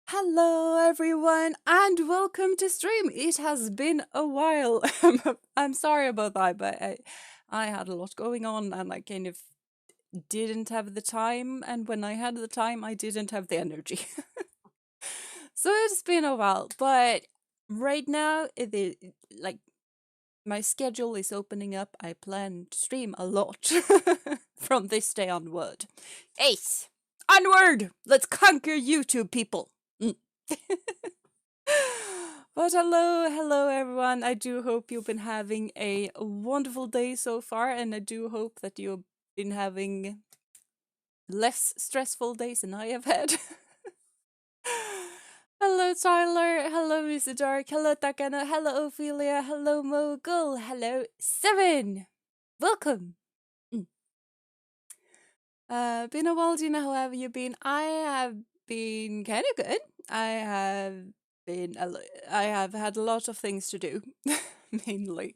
Hello, everyone, and welcome to stream. It has been a while. I'm sorry about that, but I had a lot going on, and I kind of didn't have the time, and when I had the time, I didn't have the energy. So it's been a while, but right now it is like my schedule is opening up. I plan to stream a lot from this day onward. Ace, onward! Let's conquer YouTube, people. Mm. But hello everyone. I do hope you've been having a wonderful day so far, and I do hope that you've been having less stressful days than I have had. Hello Tyler, hello Mr. Dark, hello Takana, hello Ophelia, hello Mogul, hello Seven. Welcome. Been a while, Jeena. How have you been? I have been kind of good. I have I have had a lot of things to do, mainly.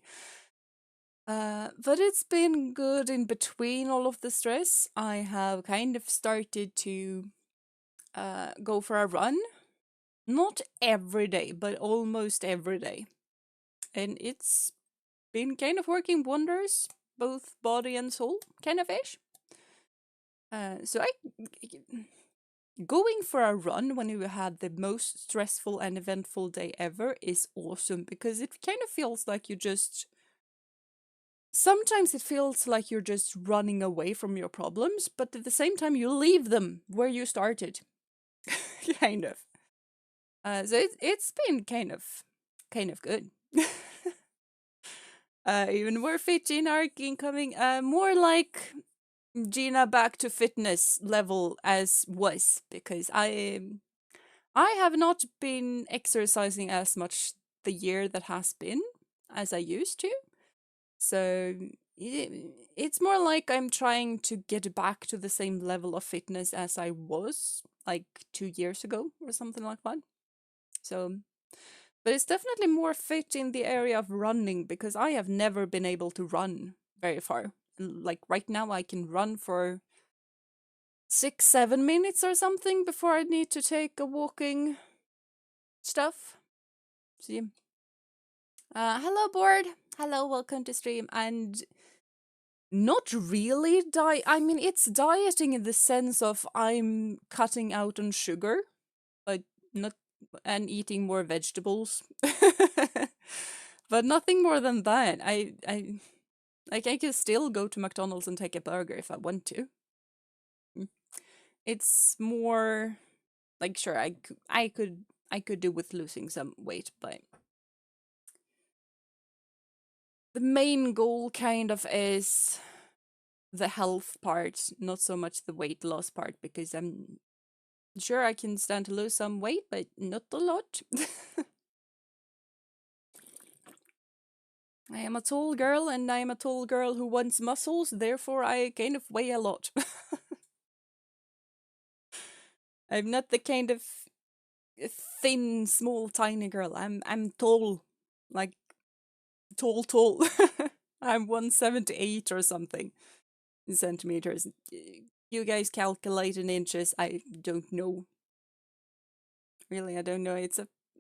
But it's been good in between all of the stress. I have kind of started to go for a run. Not every day, but almost every day. And it's been kind of working wonders, both body and soul, kind of ish. So going for a run when you had the most stressful and eventful day ever is awesome because it kind of feels like you just. Sometimes it feels like you're just running away from your problems, but at the same time you leave them where you started, kind of. So it's been kind of good. Even more fit Jeena arc incoming. More like Jeena back to fitness level as was because I have not been exercising as much the year that has been as I used to. So it's more like I'm trying to get back to the same level of fitness as I was like 2 years ago or something like that. So, but it's definitely more fit in the area of running because I have never been able to run very far. Like right now, I can run for 6-7 minutes or something before I need to take a walking stuff. See. Hello, board. Hello, welcome to stream. And not really I mean, it's dieting in the sense of I'm cutting out on sugar, but not and eating more vegetables. But nothing more than that. I can still go to McDonald's and take a burger if I want to. It's more like sure I could do with losing some weight, but the main goal kind of is the health part, not so much the weight loss part, because I'm sure I can stand to lose some weight, but not a lot. I am a tall girl, and I am a tall girl who wants muscles, therefore I kind of weigh a lot. I'm not the kind of thin, small, tiny girl. I'm tall, like tall. I'm 178 or something in centimeters. You guys calculate in inches. I don't know. Really, I don't know. I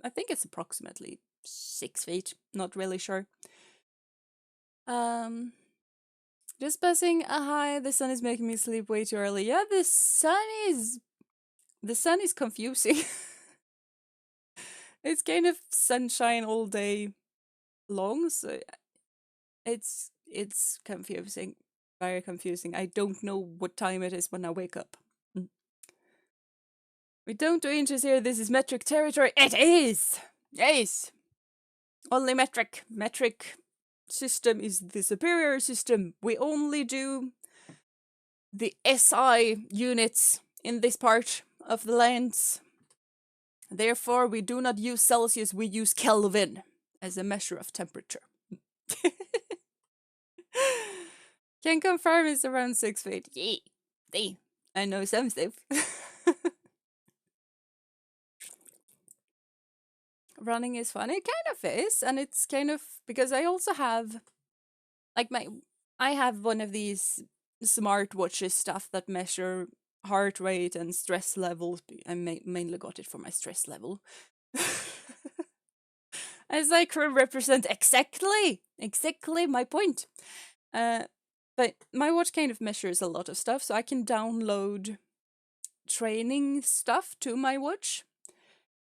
think it's approximately 6 feet. Not really sure. Just passing a hi. The sun is making me sleep way too early. Yeah, the sun is confusing. It's kind of sunshine all day long, so it's confusing. Very confusing. I don't know what time it is when I wake up. We don't do inches here. This is metric territory. It is! Yes! Only metric. Metric system is the superior system. We only do the SI units in this part of the lands. Therefore, we do not use Celsius, we use Kelvin as a measure of temperature. Can confirm it's around 6 feet. Yeah, I know some stuff. Running is fun. It kind of is, and it's kind of because I also have like I have one of these smartwatches stuff that measure heart rate and stress levels. I mainly got it for my stress level. As I can represent exactly my point. But my watch kind of measures a lot of stuff, so I can download training stuff to my watch.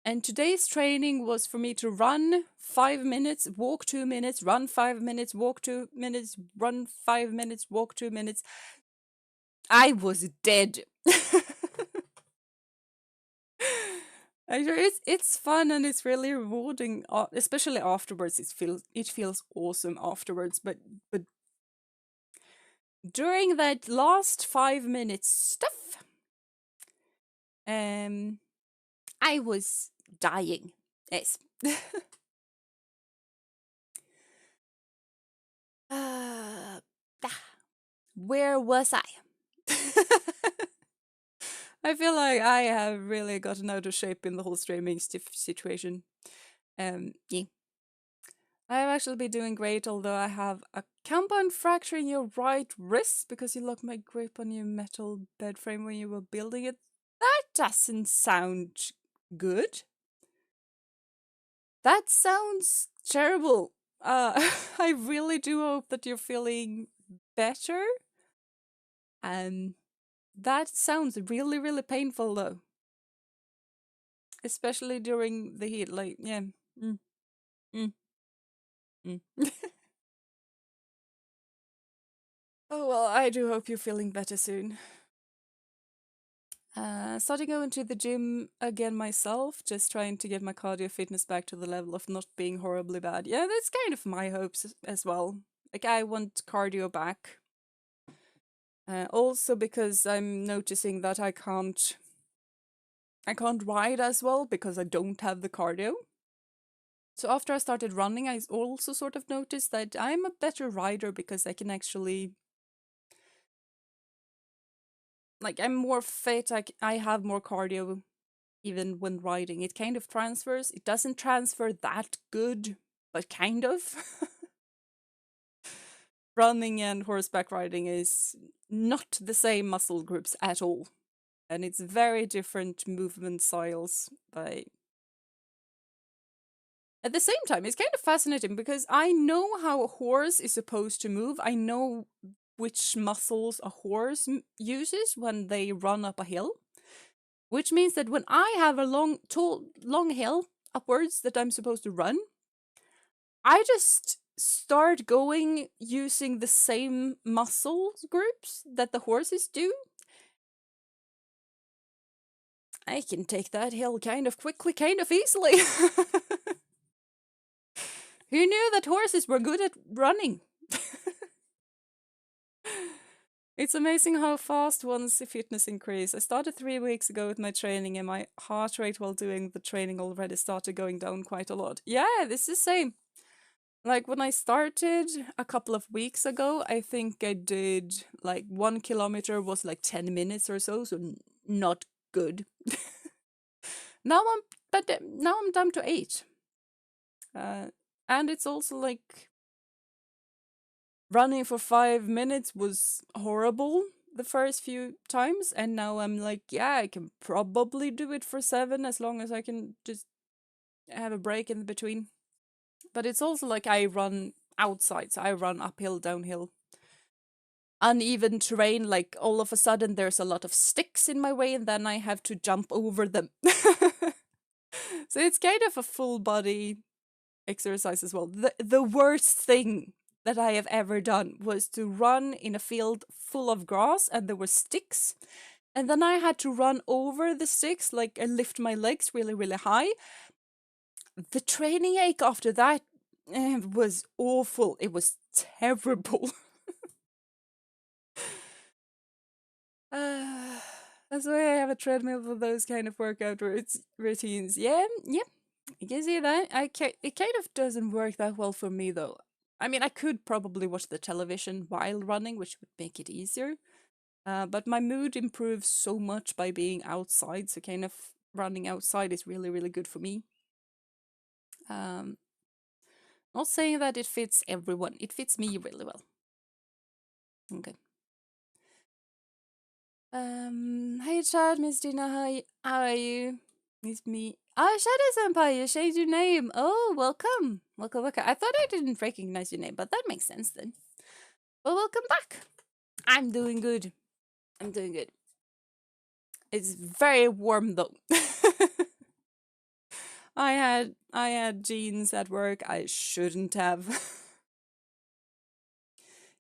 And today's training was for me to run 5 minutes, walk 2 minutes, run 5 minutes, walk 2 minutes, run 5 minutes, walk 2 minutes. I was dead. It's fun and it's really rewarding, especially afterwards. It feels awesome afterwards. But during that last 5 minutes stuff, I was dying. Yes. uh, where was I? I feel like I have really gotten out of shape in the whole streaming situation. Yeah. I have actually been doing great, although I have a compound fracture in your right wrist because you locked my grip on your metal bed frame when you were building it. That doesn't sound good. That sounds terrible. I really do hope that you're feeling better. That sounds really, really painful though. Especially during the heat, like, yeah. Mm, mm, mm. Oh, well, I do hope you're feeling better soon. Starting going to the gym again myself, just trying to get my cardio fitness back to the level of not being horribly bad. Yeah, that's kind of my hopes as well. Like, I want cardio back. Also because I'm noticing that I can't ride as well because I don't have the cardio. So after I started running, I also sort of noticed that I'm a better rider because I can actually, like, I'm more fit. I have more cardio even when riding. It kind of transfers. It doesn't transfer that good, but kind of. Running and horseback riding is not the same muscle groups at all. And it's very different movement styles. But at the same time, it's kind of fascinating because I know how a horse is supposed to move. I know which muscles a horse uses when they run up a hill. Which means that when I have a long hill upwards that I'm supposed to run, I just start going using the same muscle groups that the horses do. I can take that hill kind of quickly, kind of easily. Who knew that horses were good at running? It's amazing how fast one's fitness increase. I started 3 weeks ago with my training and my heart rate while doing the training already started going down quite a lot. Yeah, this is the same. Like when I started a couple of weeks ago, I think I did like 1 kilometer was like 10 minutes or so, so not good. now I'm down to 8. And it's also like running for 5 minutes was horrible the first few times, and now I'm like, yeah, I can probably do it for 7 as long as I can just have a break in between. But it's also like I run outside, so I run uphill, downhill. Uneven terrain, like all of a sudden there's a lot of sticks in my way and then I have to jump over them. So it's kind of a full body exercise as well. The worst thing that I have ever done was to run in a field full of grass and there were sticks. And then I had to run over the sticks, like I lift my legs really, really high. The training ache after that was awful. It was terrible. That's why I have a treadmill for those kind of workout routines. Yeah, you can see that. It kind of doesn't work that well for me though. I mean, I could probably watch the television while running, which would make it easier. But my mood improves so much by being outside, so kind of running outside is really, really good for me. Um, Not saying that it fits everyone. It fits me really well. Okay. Hey Chad, Miss Jeena, how are you? It's me. Ah, Shadow-senpai, you changed your name. Oh, welcome. Welcome. I thought I didn't recognize your name, but that makes sense then. Well, welcome back. I'm doing good. I'm doing good. It's very warm though. I had jeans at work I shouldn't have.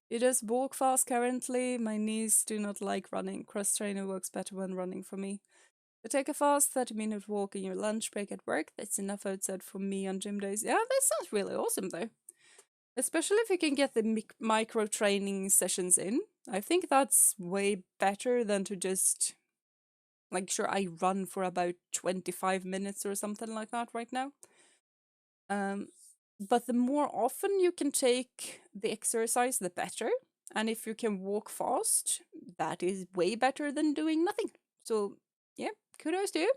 You just walk fast currently. My knees do not like running. Cross trainer works better when running for me. To take a fast 30-minute walk in your lunch break at work, that's enough outside for me on gym days. Yeah, that sounds really awesome though. Especially if you can get the micro training sessions in. I think that's way better than to just, like, sure, I run for about 25 minutes or something like that right now. Um, but the more often you can take the exercise, the better. And if you can walk fast, that is way better than doing nothing. So, yeah, kudos to you.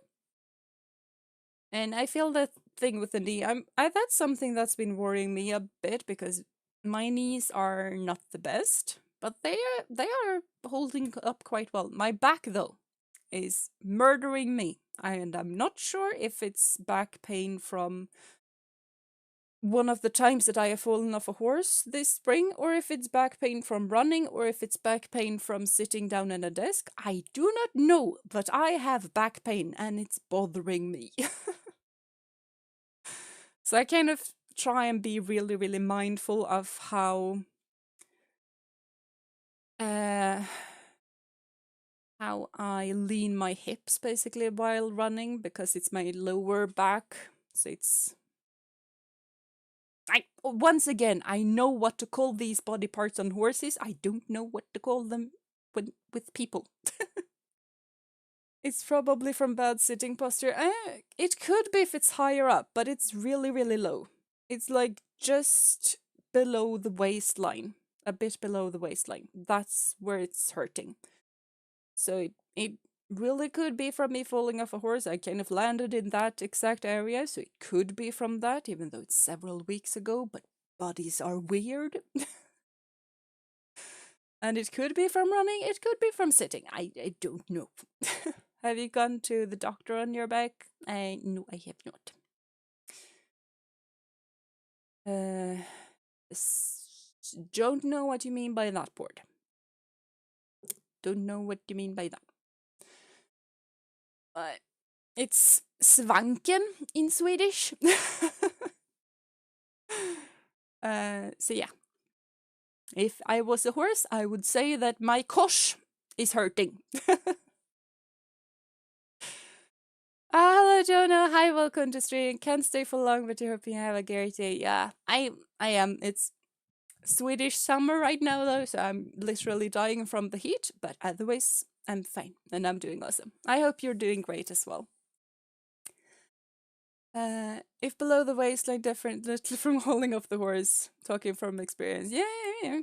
And I feel that thing with the knee. That's something that's been worrying me a bit because my knees are not the best, but they are holding up quite well. My back though is murdering me, and I'm not sure if it's back pain from one of the times that I have fallen off a horse this spring, or if it's back pain from running, or if it's back pain from sitting down at a desk. I do not know, but I have back pain and it's bothering me. So I kind of try and be really, really mindful of uh, how I lean my hips basically while running because it's my lower back. So it's once again, I know what to call these body parts on horses. I don't know what to call them with people. It's probably from bad sitting posture. It could be if it's higher up, but it's really, really low. It's like just below the waistline, a bit below the waistline. That's where it's hurting. So it really could be from me falling off a horse. I kind of landed in that exact area, so it could be from that, even though it's several weeks ago, but bodies are weird. And it could be from running, it could be from sitting. I don't know. Have you gone to the doctor on your back? No, I have not. Don't know what you mean by that, board. Don't know what you mean by that. It's svanken in Swedish. So yeah. If I was a horse, I would say that my kosh is hurting. Hello, Jonah. Hi, welcome to stream. Can't stay for long, but you're hoping you have a great day. Yeah, I am. It's Swedish summer right now, though, so I'm literally dying from the heat. But otherwise, I'm fine, and I'm doing awesome. I hope you're doing great as well. If below the waistline, different from holding off the horse. Talking from experience. Yeah.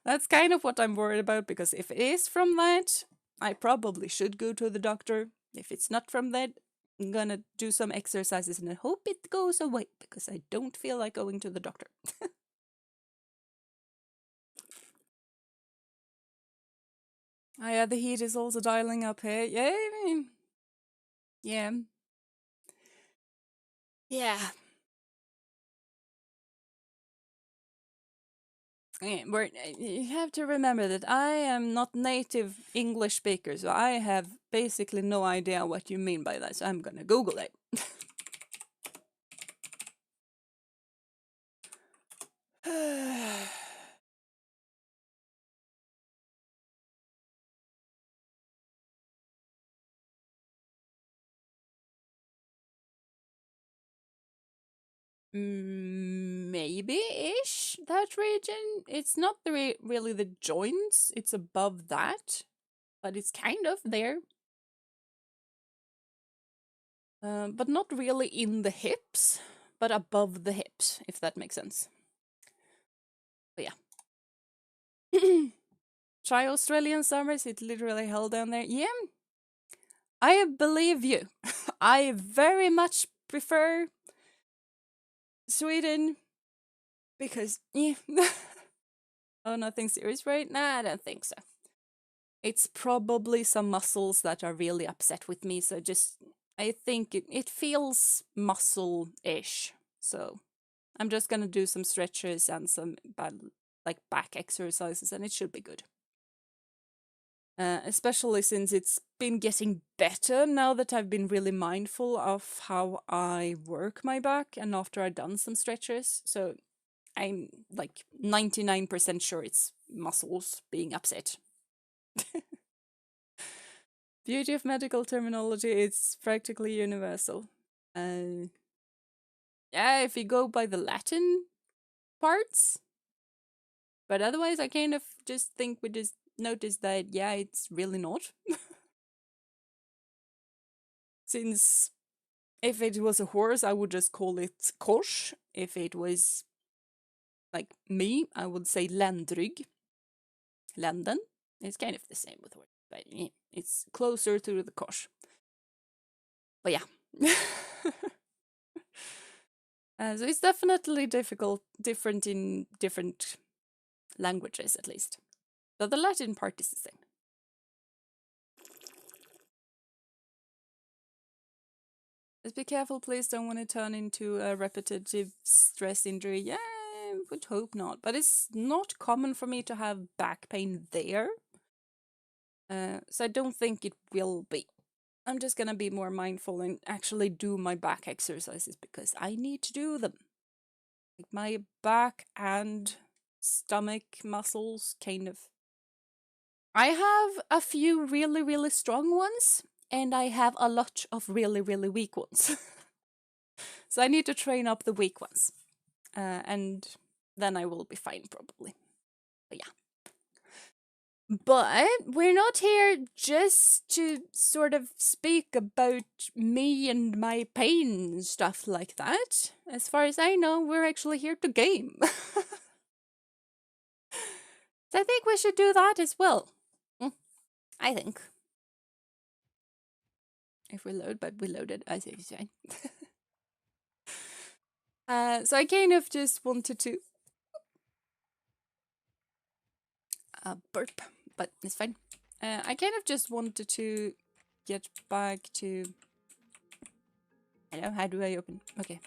That's kind of what I'm worried about, because if it is from that, I probably should go to the doctor. If it's not from that, I'm gonna do some exercises and I hope it goes away, because I don't feel like going to the doctor. Oh yeah, the heat is also dialing up here. Yeah. Yeah. You have to remember that I am not native English speaker, so I have basically no idea what you mean by that. So I'm gonna Google it. Maybe-ish, that region. It's not really the joints, it's above that, but it's kind of there. But not really in the hips, but above the hips, if that makes sense. But yeah. Try Australian summers, it's literally hell down there. Yeah, I believe you. I very much prefer Sweden because, yeah. Oh, nothing serious, right? Nah, I don't think so. It's probably some muscles that are really upset with me, so I think it feels muscle-ish. So I'm just gonna do some stretches and some like back exercises, and it should be good. Especially since it's been getting better now that I've been really mindful of how I work my back and after I've done some stretches. So I'm like 99% sure it's muscles being upset. Beauty of medical terminology, it's practically universal. Yeah, if you go by the Latin parts. But otherwise, I kind of just think we just noticed that, yeah, it's really not. Since if it was a horse, I would just call it kors. If it was like me, I would say ländrygg. Länden. It's kind of the same with horse, but yeah, it's closer to the kors. But yeah. So it's definitely different in different languages, at least. But the Latin part is the same. Just be careful, please. Don't want to turn into a repetitive stress injury. Yeah, I would hope not. But it's not common for me to have back pain there. So I don't think it will be. I'm just gonna be more mindful and actually do my back exercises because I need to do them. Like my back and stomach muscles kind of. I have a few really, really strong ones, and I have a lot of really, really weak ones. So I need to train up the weak ones. And then I will be fine, probably. But yeah. But we're not here just to sort of speak about me and my pain and stuff like that. As far as I know, we're actually here to game. So I think we should do that as well. I think. If we load, but we loaded, I think it's fine. So I kind of just wanted to burp, but it's fine. I kind of just wanted to get back to. I don't know, how do I open? Okay.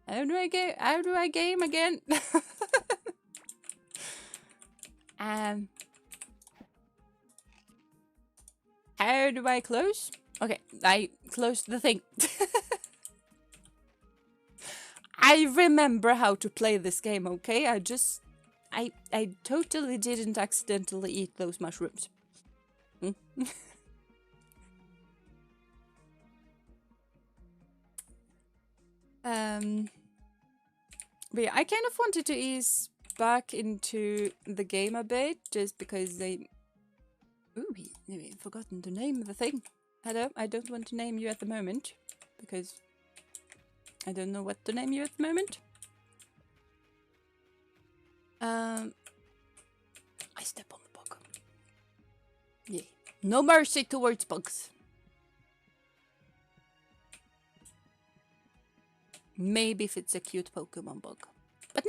How do I game again? How do I close? Okay, I closed the thing. I remember how to play this game, okay? I totally didn't accidentally eat those mushrooms. But yeah, I kind of wanted to ease back into the game a bit, just because they... Ooh, we've forgotten to name the thing. Hello, I don't want to name you at the moment, because I don't know what to name you at the moment. I step on the bug. Yeah. No mercy towards bugs. Maybe if it's a cute Pokemon bug. But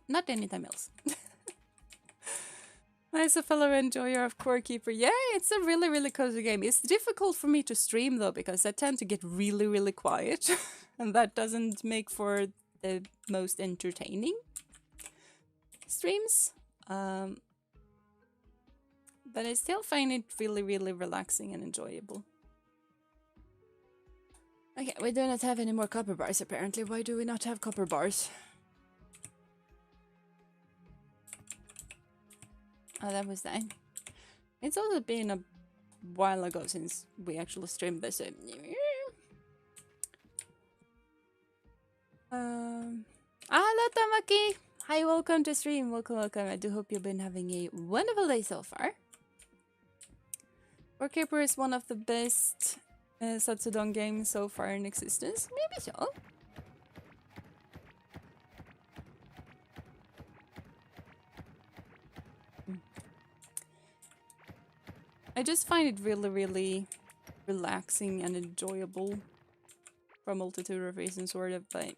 not anytime else. Nice, a fellow enjoyer of Core Keeper. Yeah, it's a really, really cozy game. It's difficult for me to stream though, because I tend to get really, really quiet. And that doesn't make for the most entertaining streams. But I still find it really, really relaxing and enjoyable. Okay, we do not have any more copper bars apparently. Why do we not have copper bars? Oh, that was that. It's also been a while ago since we actually streamed this. Hello, Tamaki! Hi, welcome to stream. Welcome, welcome. I do hope you've been having a wonderful day so far. Warkeeper is one of the best Satsudon games so far in existence. Maybe so. I just find it really, really relaxing and enjoyable for a multitude of reasons, sort of, but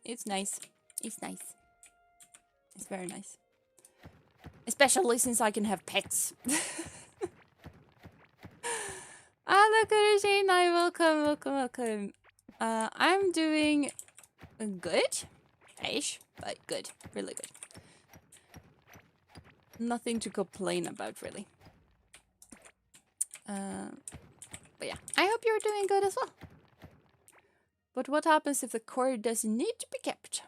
it's nice. It's nice. It's very nice. Especially since I can have pets. Look at Jeena. Welcome, welcome, welcome. I'm doing good. ish, but good. Really good. Nothing to complain about, really. But yeah, I hope you're doing good as well. But what happens if the core doesn't need to be kept?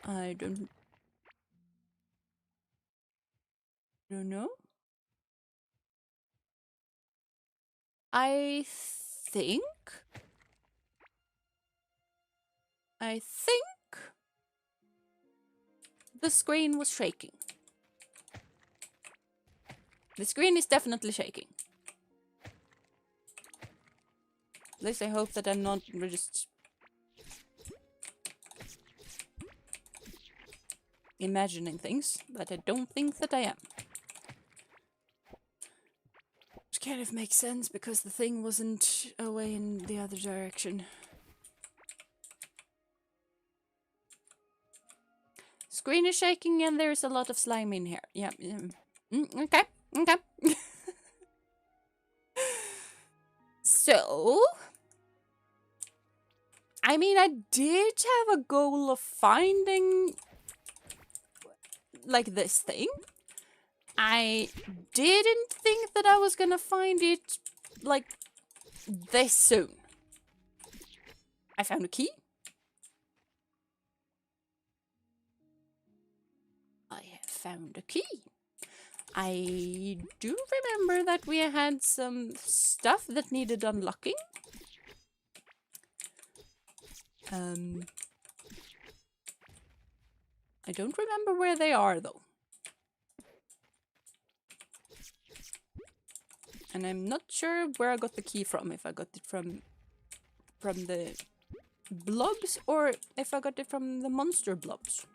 I don't know. I think the screen was shaking. The screen is definitely shaking. At least I hope that I'm not just imagining things, but I don't think that I am. Which kind of makes sense because the thing wasn't away in the other direction. Screen is shaking and there's a lot of slime in here. Yeah. Okay. So, I mean, I did have a goal of finding, like, this thing. I didn't think that I was gonna find it, like, this soon. I found a key. I found a key. I do remember that we had some stuff that needed unlocking. I don't remember where they are, though. And I'm not sure where I got the key from. If I got it from the blobs or if I got it from the monster blobs.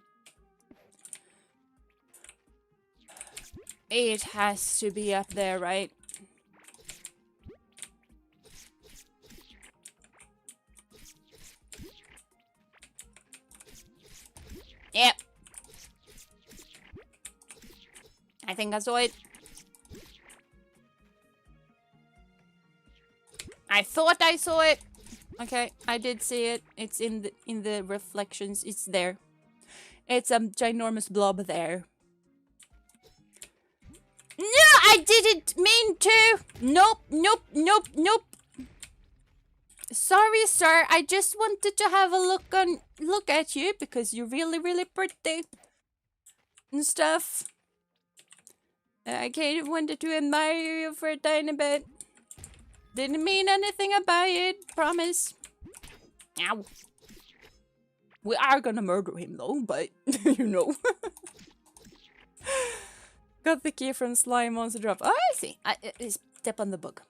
It has to be up there, right? Yep. I think I saw it. I thought I saw it. Okay, I did see it. It's in the reflections. It's there. It's a ginormous blob there. No, I didn't mean to. Nope. Sorry, sir. I just wanted to have a look at you because you're really pretty and stuff. I kind of wanted to admire you for a tiny bit. Didn't mean anything about it, promise. Ow. We are gonna murder him though, but you know. Got the key from Slime Monster Drop. Oh, I see. Step on the bug.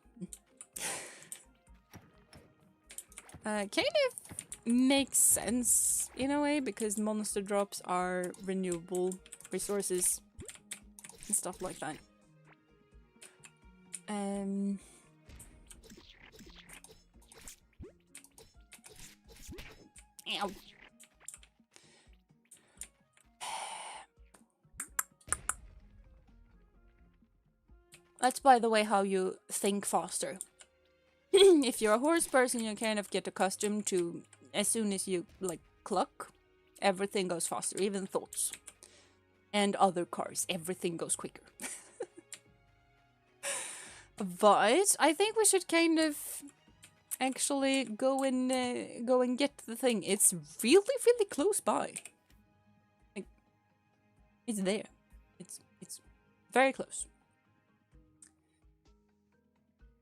Kind of makes sense in a way because monster drops are renewable resources and stuff like that. Ow. That's, by the way, how you think faster. If you're a horse person, you kind of get accustomed to, as soon as you, like, cluck, everything goes faster, even thoughts. And other cars, everything goes quicker. But I think we should kind of actually go and get the thing. It's really close by. Like, it's there. It's very close.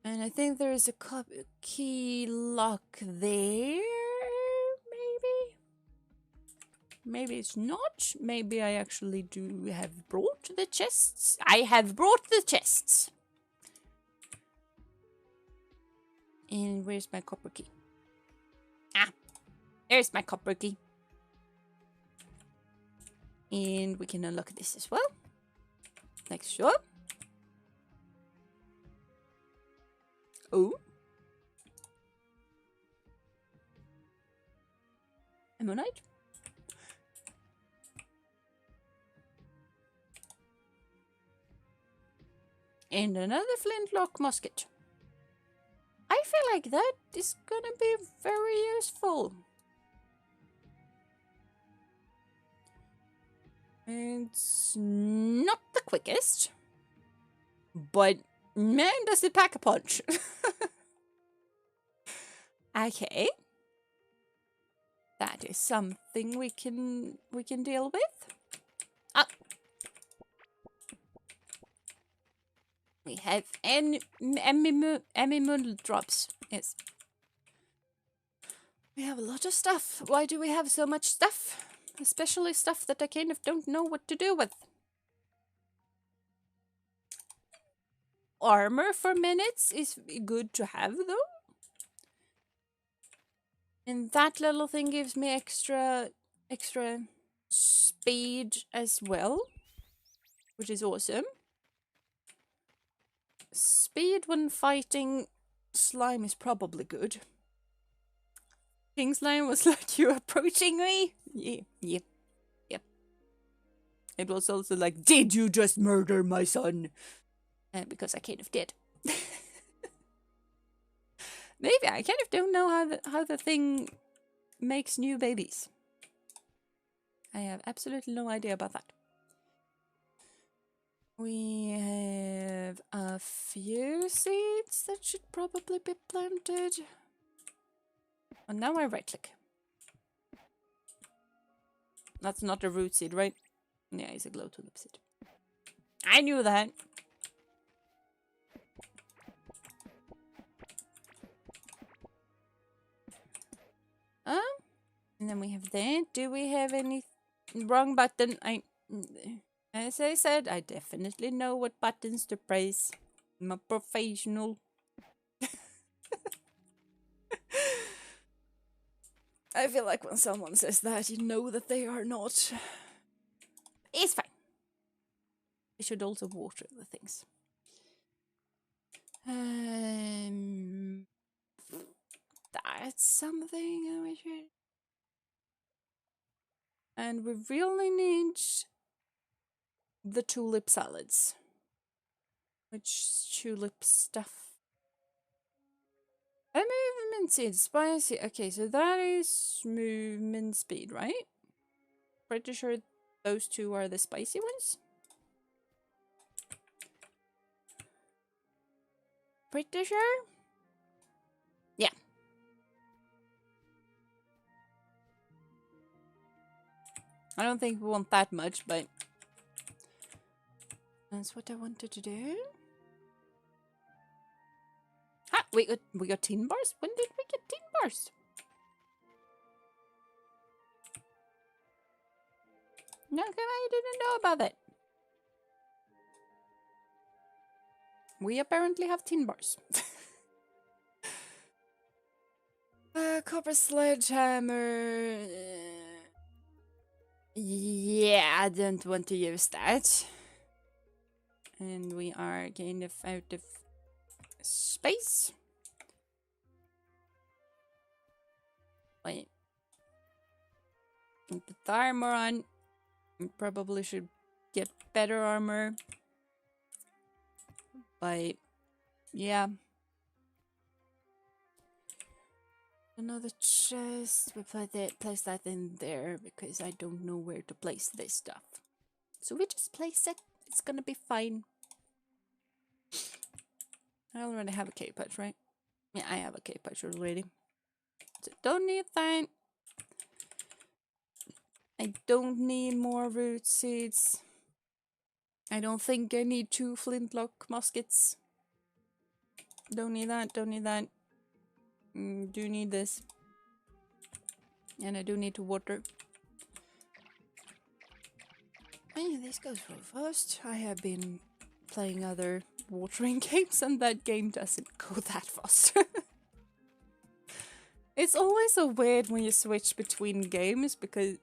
And I think there is a key lock there. Maybe it's not. Maybe I actually do have brought the chests. I have brought the chests. And where's my copper key? Ah, there's my copper key. And we can unlock this as well. Like so. Oh. Ammonite. And another flintlock musket. I feel like that is gonna be very useful. It's not the quickest, but man, does it pack a punch. Okay. That is something we can deal with. Ah. We have Emmy drops. Yes. We have a lot of stuff. Why do we have so much stuff? Especially stuff that I kind of don't know what to do with. Armor for minutes is good to have, though. And that little thing gives me extra speed as well, which is awesome. Speed when fighting slime is probably good. King Slime was like, you approaching me? Yeah. It was also like, did you just murder my son? Because I kind of did. Maybe I kind of don't know how the thing makes new babies. I have absolutely no idea about that. We have a few seeds that should probably be planted. And now I right click. That's not a root seed, right? Yeah, it's a glow tulip seed. I knew that. And then we have that. Do we have any wrong button? As I said, I definitely know what buttons to press. I'm a professional. I feel like when someone says that, you know that they are not. It's fine. We should also water the things. That's something we should. And we really need the tulip salads. Which tulip stuff? A movement speed, spicy. Okay, so that is movement speed, right? Pretty sure those two are the spicy ones. Pretty sure? Yeah. I don't think we want that much, but that's what I wanted to do. Ah, we got tin bars? When did we get tin bars? No, I didn't know about that. We apparently have tin bars. Copper sledgehammer. Yeah, I don't want to use that. And we are kind of out of space. Wait. Can put the armor on. We probably should get better armor. But yeah. Another chest. We place that in there because I don't know where to place this stuff. So we just place it. It's gonna be fine. I already have a cave patch, right? Yeah, I have a cave patch already. So don't need that. I don't need more root seeds. I don't think I need 2 flintlock muskets. Don't need that, don't need that. Do need this. And I do need to water. Yeah, this goes real fast. I have been playing other watering games and that game doesn't go that fast. It's always so weird when you switch between games because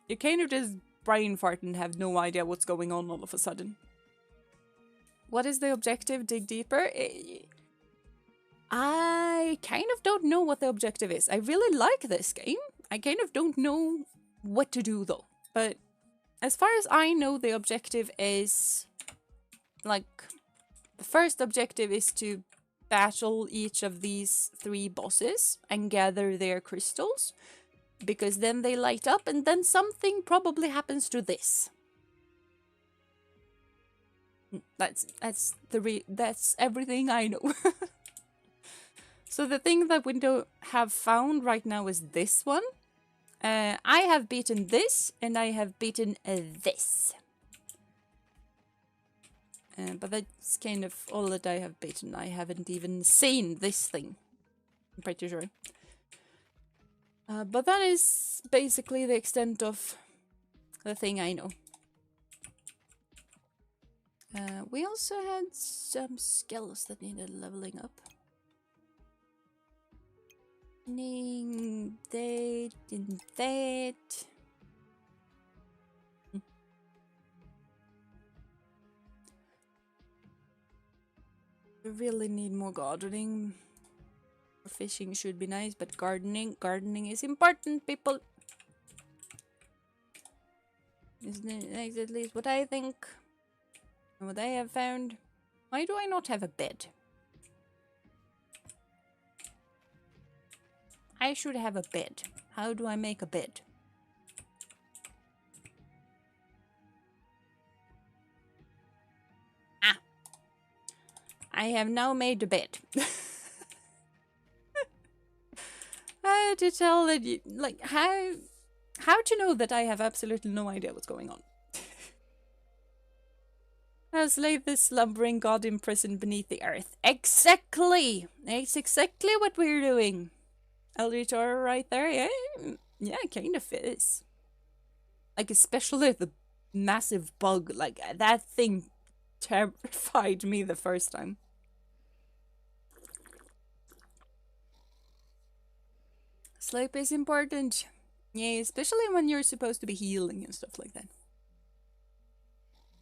you kind of just brain fart and have no idea what's going on all of a sudden. What is the objective? Dig deeper? I kind of don't know what the objective is. I really like this game. I kind of don't know what to do though. But as far as I know, the objective is like the first objective is to battle each of these 3 bosses and gather their crystals. because then they light up and then something probably happens to this. That's everything I know. So the thing that Window have found right now is this one. I have beaten this, and I have beaten this. But that's kind of all that I have beaten. I haven't even seen this thing, I'm pretty sure. But that is basically the extent of the thing I know. We also had some skills that needed leveling up. That and that. We really need more gardening. Fishing should be nice, but gardening is important, people. That's at least what I think. And what I have found. Why do I not have a bed? I should have a bed. How do I make a bed? Ah. I have now made a bed. How to tell that you, like, how to know that I have absolutely no idea what's going on. Has laid this slumbering god imprisoned beneath the earth. Exactly! It's exactly what we're doing. Eldritch right there, yeah, kind of is. Like, especially the massive bug, like, that thing terrified me the first time. Sleep is important. Yeah, especially when you're supposed to be healing and stuff like that.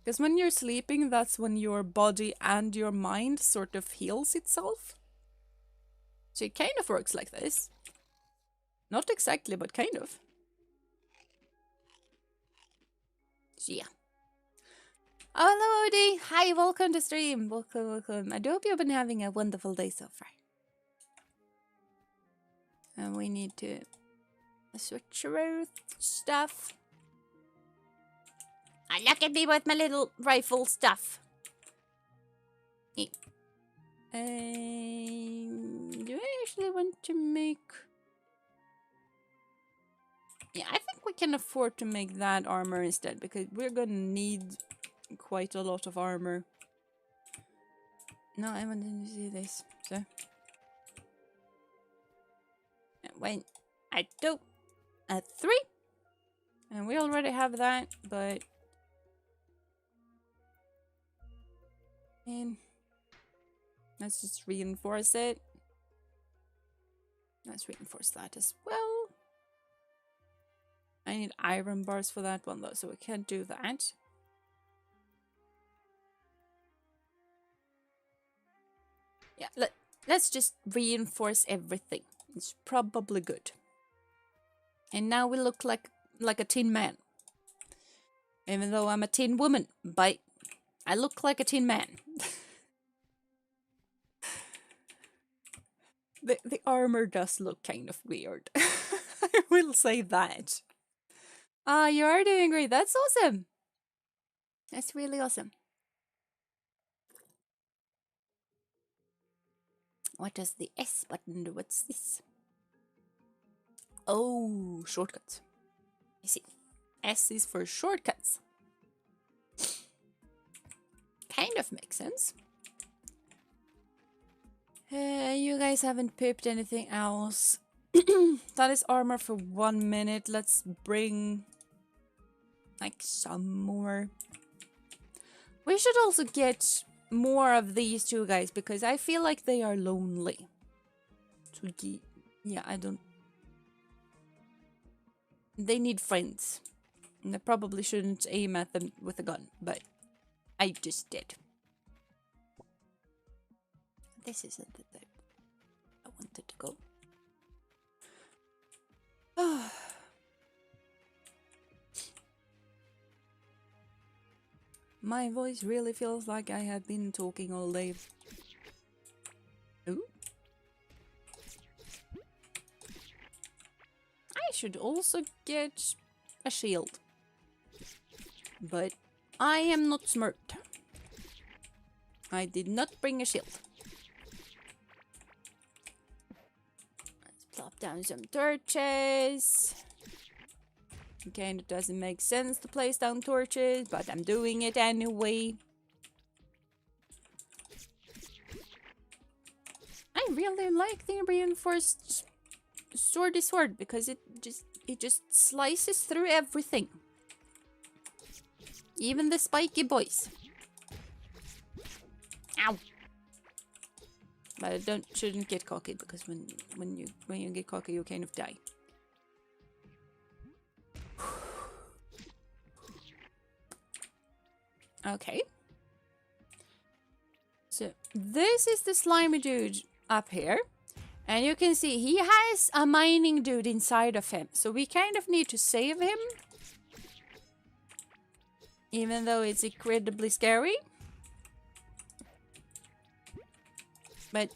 Because when you're sleeping, that's when your body and your mind sort of heals itself. So it kind of works like this. Not exactly, but kind of. So yeah. Oh, hello, Odie. Hi, welcome to stream. Welcome. I do hope you've been having a wonderful day so far. And we need to switch around stuff. Look at me with my little rifle stuff. Yeah. Do I actually want to make... Yeah, I think we can afford to make that armor instead, because we're gonna need quite a lot of armor. No, I wanted to see this, so... Wait, I do. At 3. And we already have that, but... let's just reinforce it. Let's reinforce that as well. I need iron bars for that one though, so we can't do that. Yeah, let's just reinforce everything. It's probably good. And now we look like a tin man. Even though I'm a tin woman, but I look like a tin man. The armor does look kind of weird. I will say that. Ah, you are doing great. That's awesome. That's really awesome. What does the S button do? What's this? Oh, shortcuts. I see. S is for shortcuts. Kind of makes sense. You guys haven't picked anything else. That is armor for 1 minute. Let's bring like some more. We should also get more of these two guys because I feel like they are lonely. Yeah, I don't. They need friends. And I probably shouldn't aim at them with a gun, but I just did. This isn't the thing I wanted to go. My voice really feels like I have been talking all day. Ooh. I should also get a shield. But I am not smart. I did not bring a shield. Let's plop down some torches. Okay, it doesn't make sense to place down torches, but I'm doing it anyway. I really like the reinforced swordy sword because it just slices through everything. Even the spiky boys. Ow! But I shouldn't get cocky because when you get cocky you kind of die. Okay. So this is the slimy dude up here. And you can see he has a mining dude inside of him. So we kind of need to save him. Even though it's incredibly scary. But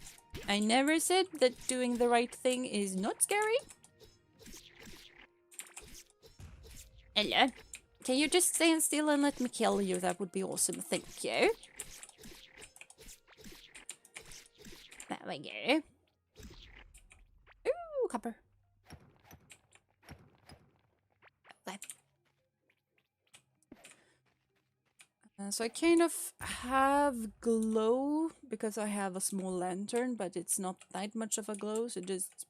I never said that doing the right thing is not scary. Hello. Can you just stand still and let me kill you? That would be awesome. Thank you. There we go. Ooh, copper. Okay. So I kind of have glow because I have a small lantern, but it's not that much of a glow, so just...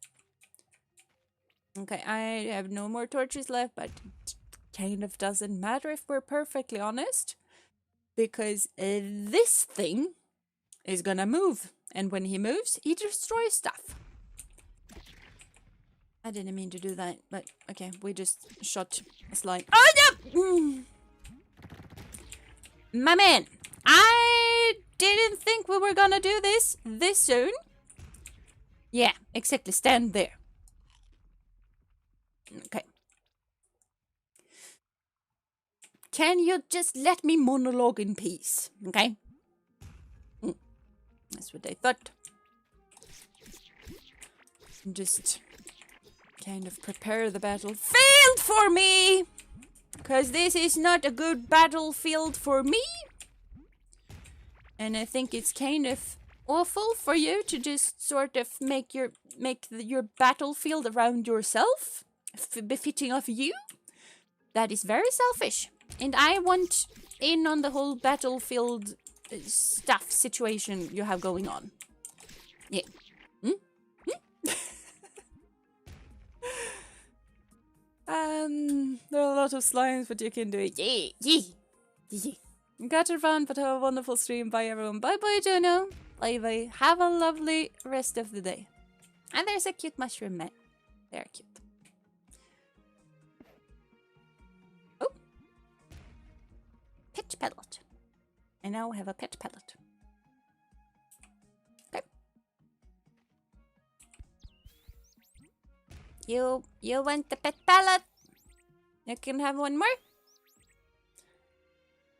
Okay, I have no more torches left, but it kind of doesn't matter if we're perfectly honest, because this thing is gonna move, and when he moves, he destroys stuff. I didn't mean to do that, but okay, we just shot a slime. Oh no! My man, I didn't think we were gonna do this soon. Yeah, exactly. Stand there. Okay. Can you just let me monologue in peace? Okay? That's what I thought. Just kind of prepare the battlefield for me. Because this is not a good battlefield for me. And I think it's kind of awful for you to just sort of make your battlefield around yourself befitting of you. That is very selfish. And I want in on the whole battlefield stuff situation you have going on. Yeah. There are a lot of slimes, but you can do it. Yeah. Gotta run, but have a wonderful stream. Bye, everyone. Bye-bye, Juno. Bye-bye. Have a lovely rest of the day. And there's a cute mushroom man. They're cute. Oh. Pet pellet. I now have a pet pellet. Okay. You want the pet pellet? You can have one more.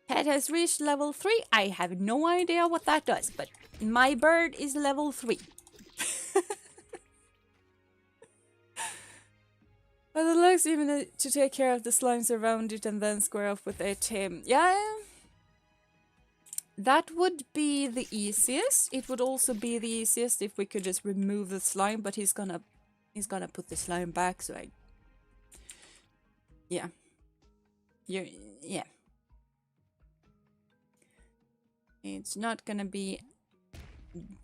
Pet has reached level 3. I have no idea what that does, but my bird is level 3. But it looks even to take care of the slimes around it and then square off with it. Yeah, that would be the easiest. It would also be the easiest if we could just remove the slime, but he's gonna put the slime back, so yeah. Yeah. It's not gonna be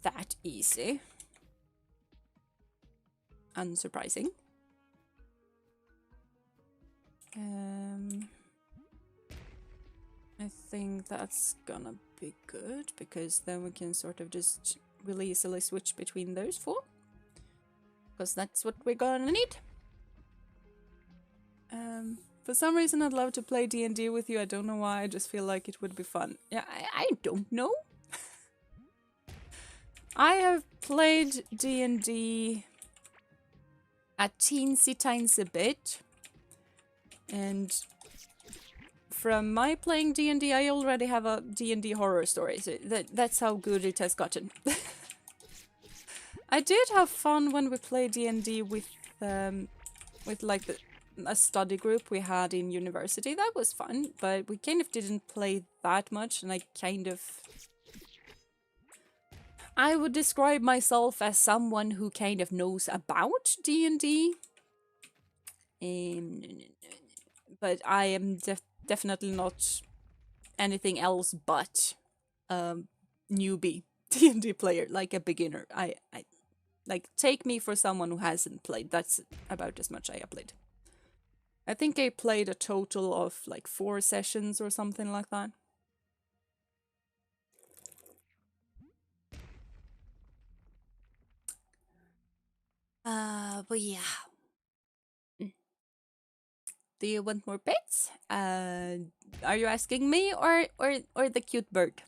that easy. Unsurprising. I think that's gonna be good, because then we can sort of just really easily switch between those four. Because that's what we're gonna need. For some reason I'd love to play D&D with you. I don't know why, I just feel like it would be fun. Yeah, I don't know. I have played D&D a teensy bit. And from my playing D&D, I already have a D&D horror story. So that's how good it has gotten. I did have fun when we played D&D with with like a study group we had in university. That was fun, but we kind of didn't play that much, and I would describe myself as someone who kind of knows about D&D. But I am definitely not anything else but newbie D&D player, like a beginner. I like, take me for someone who hasn't played. That's about as much I have played. I think I played a total of like 4 sessions or something like that. But yeah. Do you want more pets? Are you asking me or the cute bird?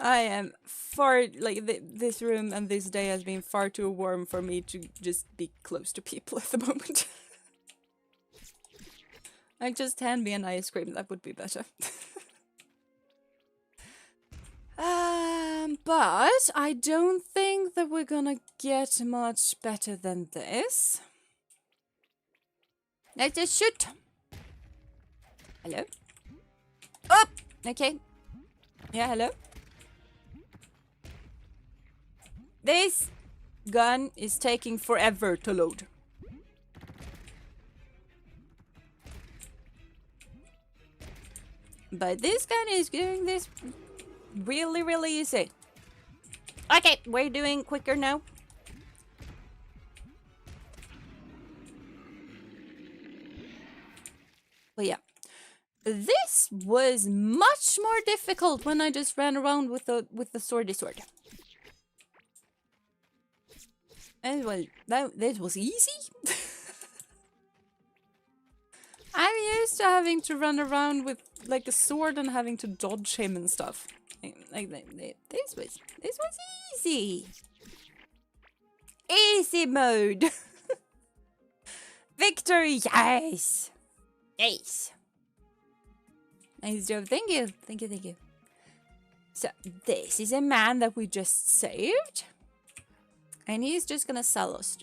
I am far, like, this room and this day has been far too warm for me to just be close to people at the moment. Like, just hand me an ice cream, that would be better. But I don't think that we're gonna get much better than this. Let's just shoot. Hello? Oh! Okay. Yeah, hello? This gun is taking forever to load. But this gun is doing this really, really easy. Okay, we're doing quicker now. But yeah. This was much more difficult when I just ran around with the swordy sword. And well, that was easy. I'm used to having to run around with like a sword and having to dodge him and stuff. Like this was easy. Easy mode. Victory, yes. Yes. Nice job. Thank you. Thank you. Thank you. So this is a man that we just saved. And he's just gonna sell us.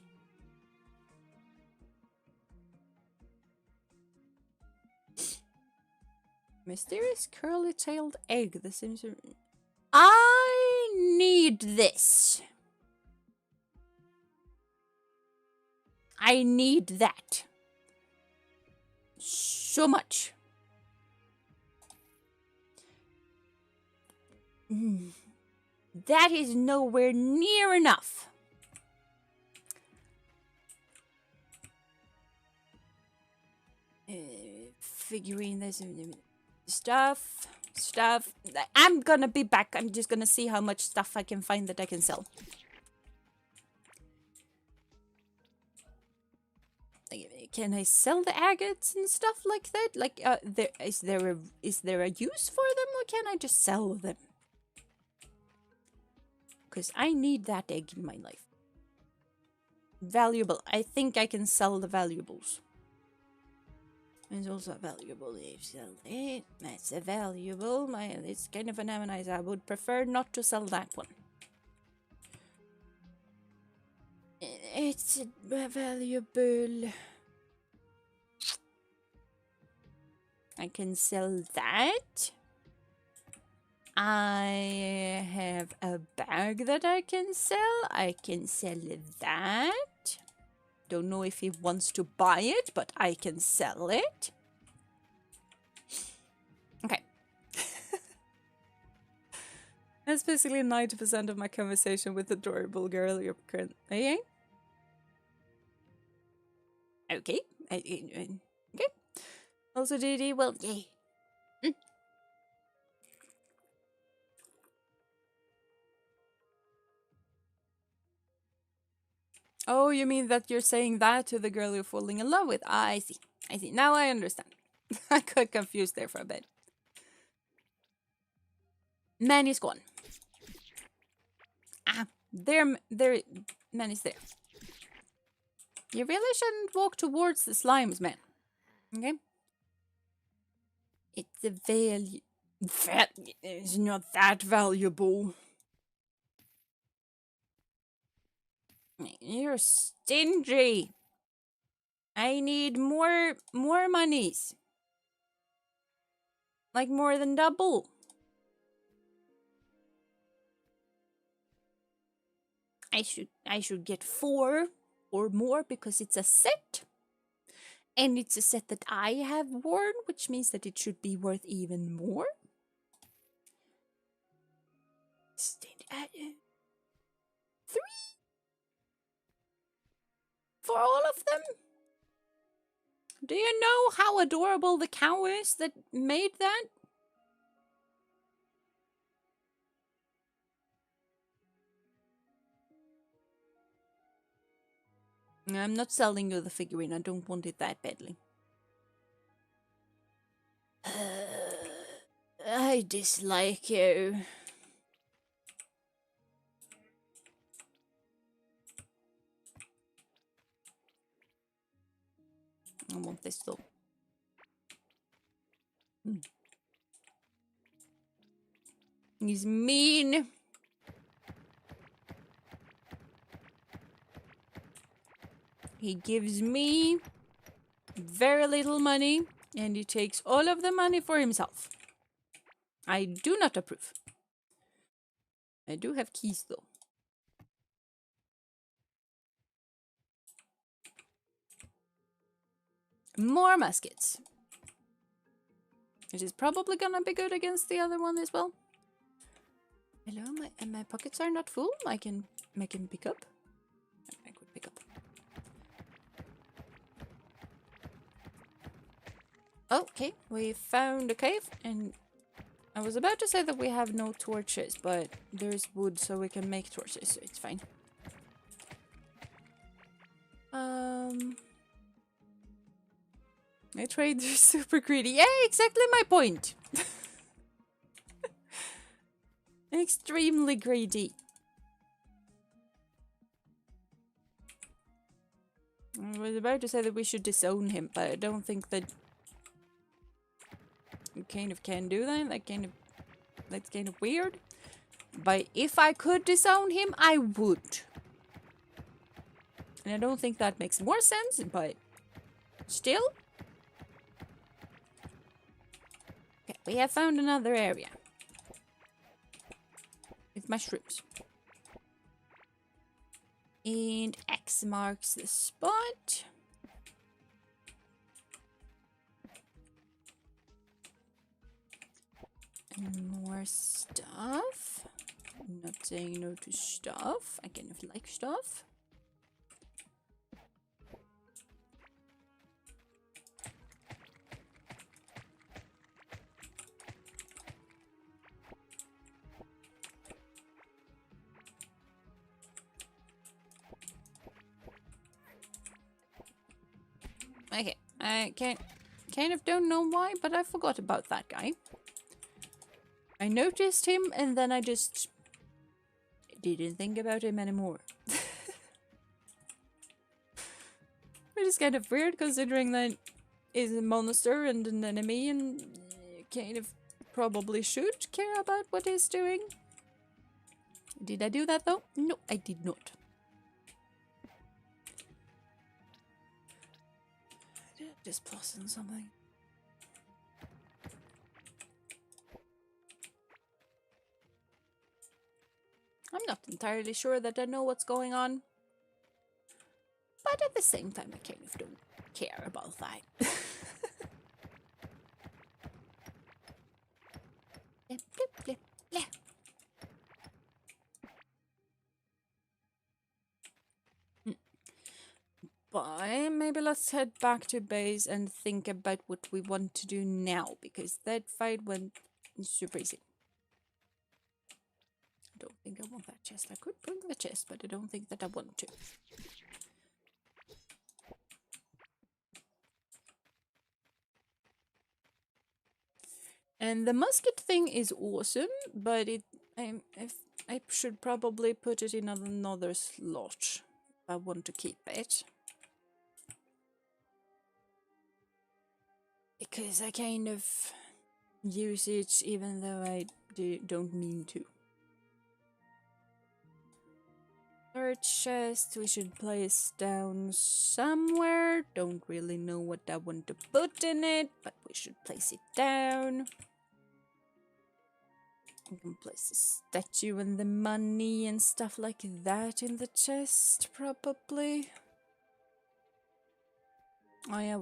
Mysterious curly-tailed egg. This seems to... I need this. I need that. So much. That is nowhere near enough. Figuring this stuff. I'm gonna be back. I'm just gonna see how much stuff I can find that I can sell. Can I sell the agates and stuff like that? Like, is there a use for them, or can I just sell them? Because I need that egg in my life. Valuable. I think I can sell the valuables. It's also valuable if you sell it. That's a valuable. It's kind of an ammonizer. I would prefer not to sell that one. It's valuable. I can sell that. I have a bag that I can sell. I can sell that. Don't know if he wants to buy it, but I can sell it. Okay. That's basically 90% of my conversation with the adorable girl you're currently. Okay. Okay. Also, DD, well, yay. Oh, you mean that you're saying that to the girl you're falling in love with? I see. I see. Now I understand. I got confused there for a bit. Man is gone. Ah, there, man is there. You really shouldn't walk towards the slimes, man. Okay? It's a value. It's not that valuable. You're stingy. I need more monies. Like more than double. I should get 4 or more because it's a set. And it's a set that I have worn, which means that it should be worth even more. 3 for all of them? Do you know how adorable the cow is that made that? I'm not selling you the figurine. I don't want it that badly. I dislike you. I want this though. He's mean. He gives me very little money and he takes all of the money for himself. I do not approve. I do have keys though. More muskets. Which is probably gonna be good against the other one as well. Hello, my pockets are not full. I can pick up. I could pick up. Okay, we found a cave, and I was about to say that we have no torches, but there's wood, so we can make torches, so it's fine. My trader is super greedy. Yeah, exactly my point. Extremely greedy. I was about to say that we should disown him, but I don't think that you kind of can do that. That's kind of weird. But if I could disown him, I would. And I don't think that makes more sense, but still. Okay, we have found another area. With mushrooms. And X marks the spot. And more stuff. I'm not saying no to stuff. I kind of like stuff. Okay, I kind of don't know why, but I forgot about that guy. I noticed him and then I just didn't think about him anymore. Which is kind of weird considering that he's a monster and an enemy and kind of probably should care about what he's doing. Did I do that though? No, I did not. Did I just plus in something? I'm not entirely sure that I know what's going on. But at the same time, I kind of don't care about that. But maybe let's head back to base and think about what we want to do now, because that fight went super easy. I don't think I want that chest. I could bring the chest, but I don't think that I want to. And the musket thing is awesome, but I should probably put it in another slot if I want to keep it. Because I kind of use it even though I don't mean to. Third chest we should place down somewhere. Don't really know what I want to put in it, but we should place it down. We can place a statue and the money and stuff like that in the chest, probably. Oh yeah,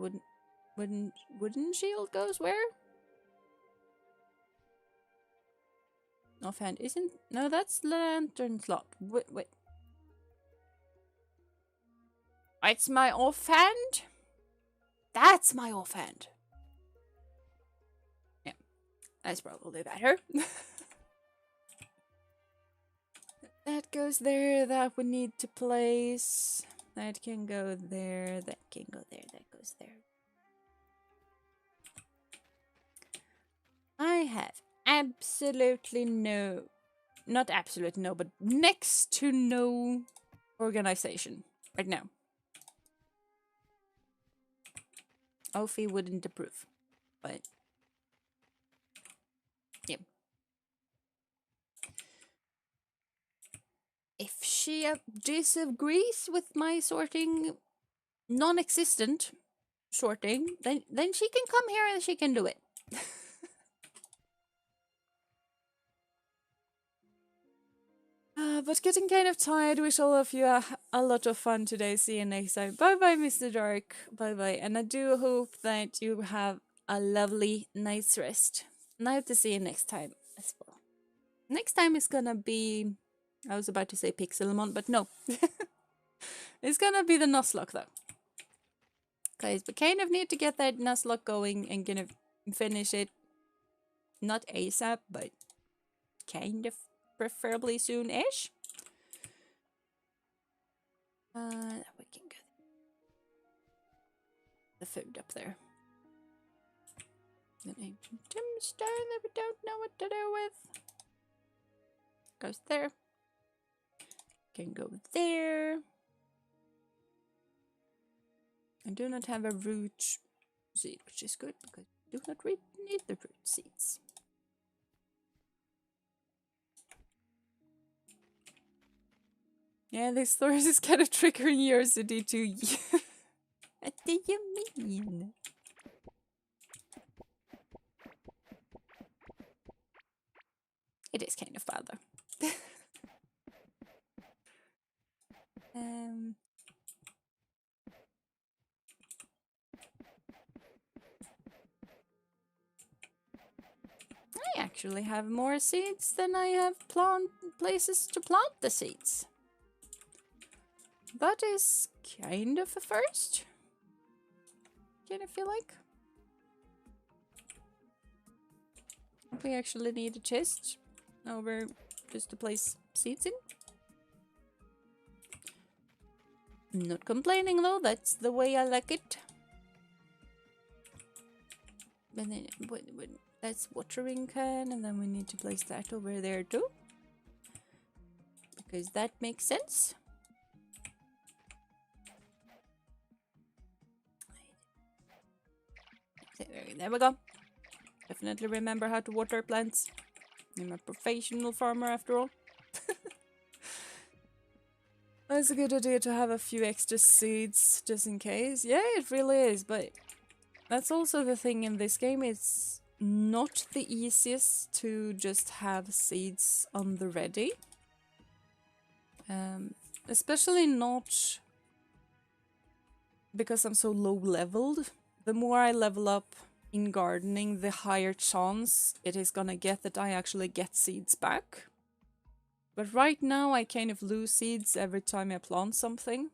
wooden shield goes where? Offhand isn't. No, that's lantern slot. Wait. It's my offhand. That's my offhand. Yeah, that's probably better. That goes there. That we need to place. That can go there. That can go there. That goes there. I have absolutely no, not absolute no, but next to no organization right now. Ophi wouldn't approve, but yeah. If she disagrees with my sorting, non-existent sorting, then she can come here and she can do it. But getting kind of tired. Wish all of you a lot of fun today. See you next time. Bye bye, Mr. Dark. Bye bye. And I do hope that you have a lovely night's rest. And I hope to see you next time as well. Next time is gonna be, I was about to say Pixelmon, but no. It's gonna be the Nuzlocke though. Guys, we kind of need to get that Nuzlocke going and kind of finish it. Not ASAP, but kind of preferably soon-ish. We can get the food up there. An ancient tombstone that we don't know what to do with. Goes there. Can go there. I do not have a root seed, which is good because I do not really need the root seeds. Yeah, this story is kind of triggering your city too. What do you mean? It is kind of bad though. I actually have more seeds than I have places to plant the seeds. That is kind of a first. Kind of feel like. We actually need a chest over just to place seeds in. Not complaining though, that's the way I like it. And then that's watering can, and then we need to place that over there too. Because that makes sense. There we go. Definitely remember how to water plants. I'm a professional farmer after all. That's a good idea to have a few extra seeds just in case. Yeah, it really is, but that's also the thing in this game. It's not the easiest to just have seeds on the ready. Especially not because I'm so low leveled. The more I level up in gardening, the higher chance it is gonna get that I actually get seeds back. But right now I kind of lose seeds every time I plant something.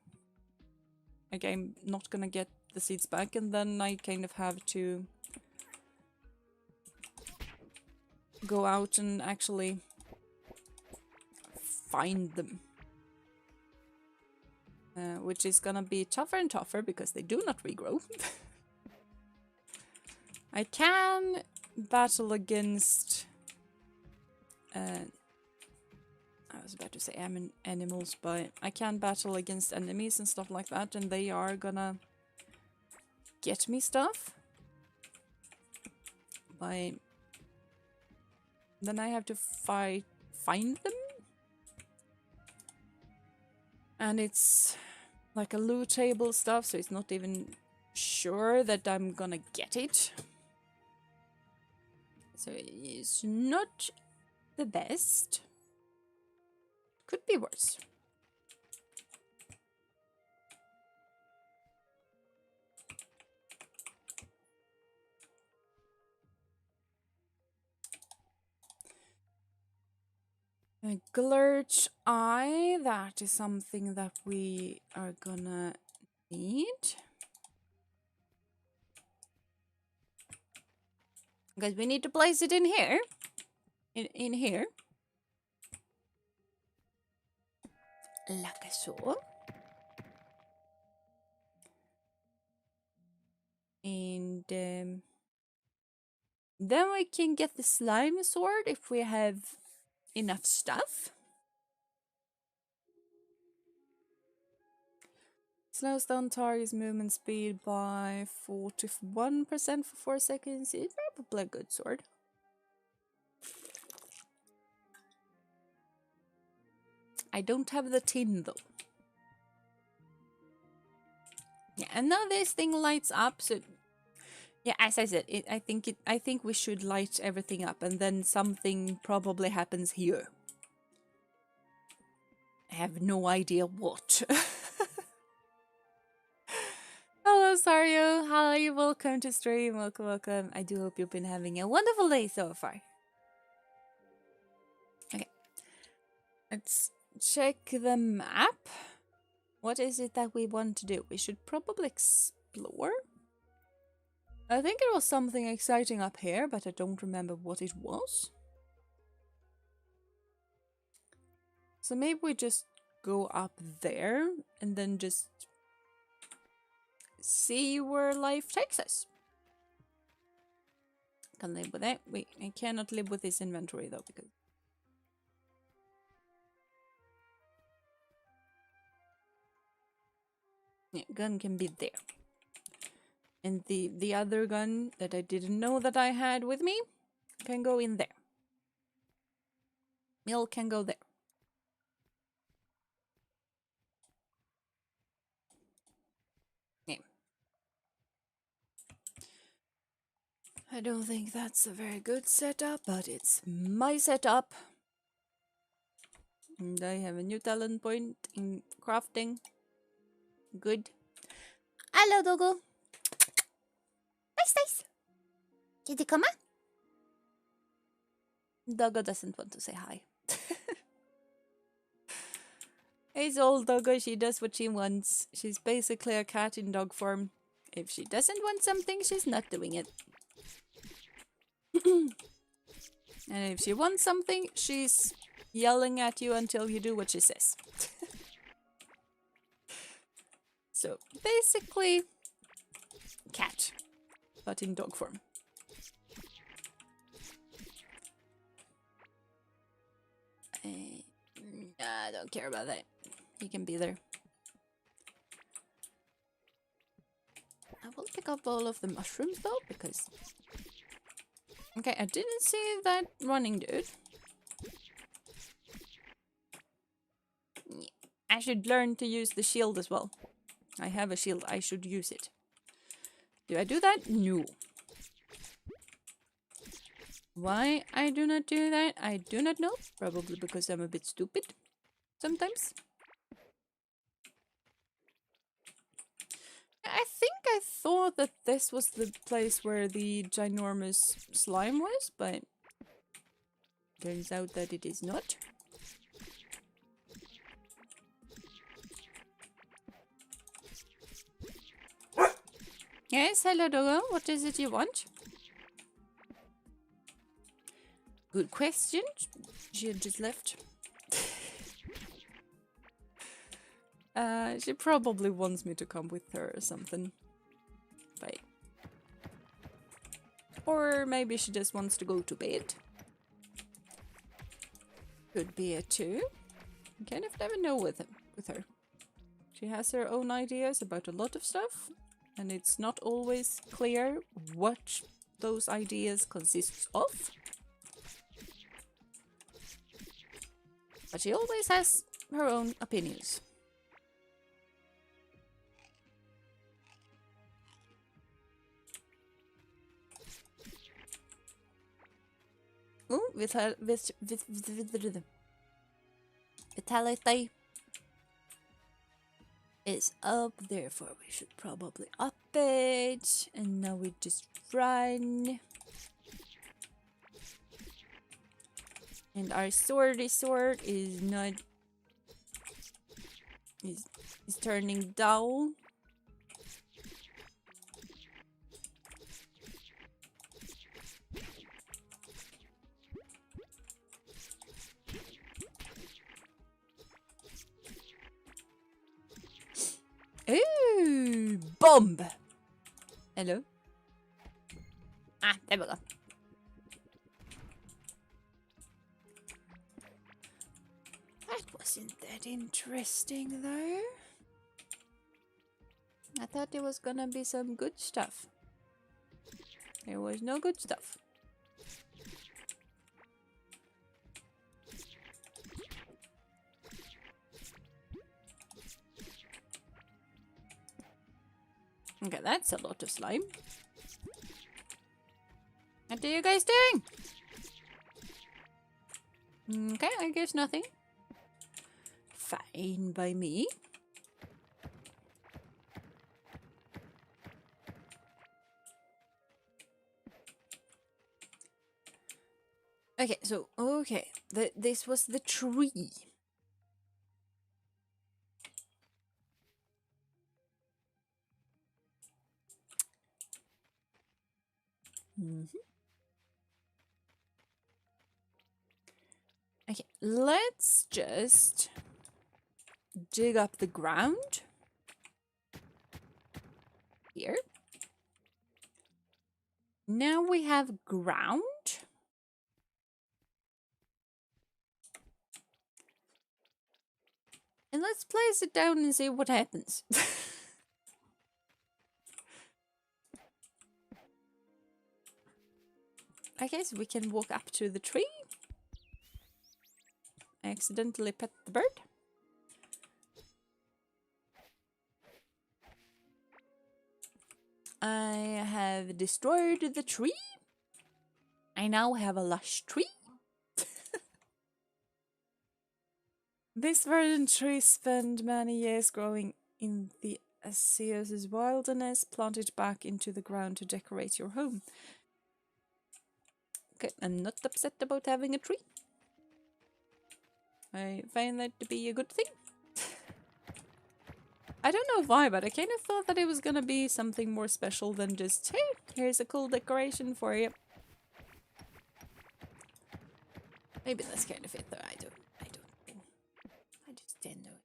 Like I'm not gonna get the seeds back, and then I kind of have to go out and actually find them. Which is gonna be tougher and tougher because they do not regrow. I can battle against... I was about to say animals, but I can battle against enemies and stuff like that, and they are gonna get me stuff. But then I have to find them. And it's like a loot table stuff, so it's not even sure that I'm gonna get it. So it's not the best. Could be worse. A Glurch eye, that is something that we are gonna need. Because we need to place it in here. In here. Like so. And then we can get the slime sword if we have enough stuff. Slows down target's movement speed by 41% for 4 seconds. It's probably a good sword. I don't have the tin though. Yeah, and now this thing lights up, so yeah, as I said, I think we should light everything up, and then something probably happens here. I have no idea what. Hello, Sario. Hi, welcome to stream. Welcome, welcome. I do hope you've been having a wonderful day so far. Okay. Let's check the map. What is it that we want to do? We should probably explore. I think there was something exciting up here, but I don't remember what it was. So maybe we just go up there and then just see where life takes us. Can live with it. I cannot live with this inventory though, because yeah, gun can be there. And the other gun that I didn't know that I had with me can go in there. Mill can go there. Yeah. I don't think that's a very good setup, but it's my setup. And I have a new talent point in crafting. Good. Hello, Doggo. Nice. Did you come on? Doggo doesn't want to say hi. It's old Doggo. She does what she wants. She's basically a cat in dog form. If she doesn't want something, she's not doing it. And if she wants something, she's yelling at you until you do what she says. So, basically, cat, but in dog form. I don't care about that. He can be there. I will pick up all of the mushrooms though, because... Okay, I didn't see that running dude. I should learn to use the shield as well. I have a shield, I should use it. Do I do that? No. Why I do not do that, I do not know. Probably because I'm a bit stupid sometimes. I think I thought that this was the place where the ginormous slime was, but turns out that it is not. Yes, hello Doggo, what is it you want? Good question. She had just left. She probably wants me to come with her or something. But... Or maybe she just wants to go to bed. Could be it too. You kind of never know with her. She has her own ideas about a lot of stuff, and it's not always clear what those ideas consist of. But she always has her own opinions. Ooh, vitality is up, therefore we should probably up it. And now we just run. And our sword is not is turning down. Ooh, bomb. Hello. Ah, there we go. That wasn't that interesting, though. I thought there was gonna be some good stuff. There was no good stuff. Okay, that's a lot of slime. What are you guys doing? Okay, I guess nothing. Fine by me. Okay, so, okay. This was the tree. Okay, let's just dig up the ground. Here. Now we have ground. And let's place it down and see what happens. I guess we can walk up to the tree. I accidentally pet the bird. I have destroyed the tree. I now have a lush tree. This verdant tree spent many years growing in the Asia's wilderness, planted back into the ground to decorate your home. Okay, I'm not upset about having a tree. I find that to be a good thing. I don't know why, but I kind of thought that it was gonna be something more special than just, hey, here's a cool decoration for you. Maybe that's kind of it, though. I don't know. I just don't know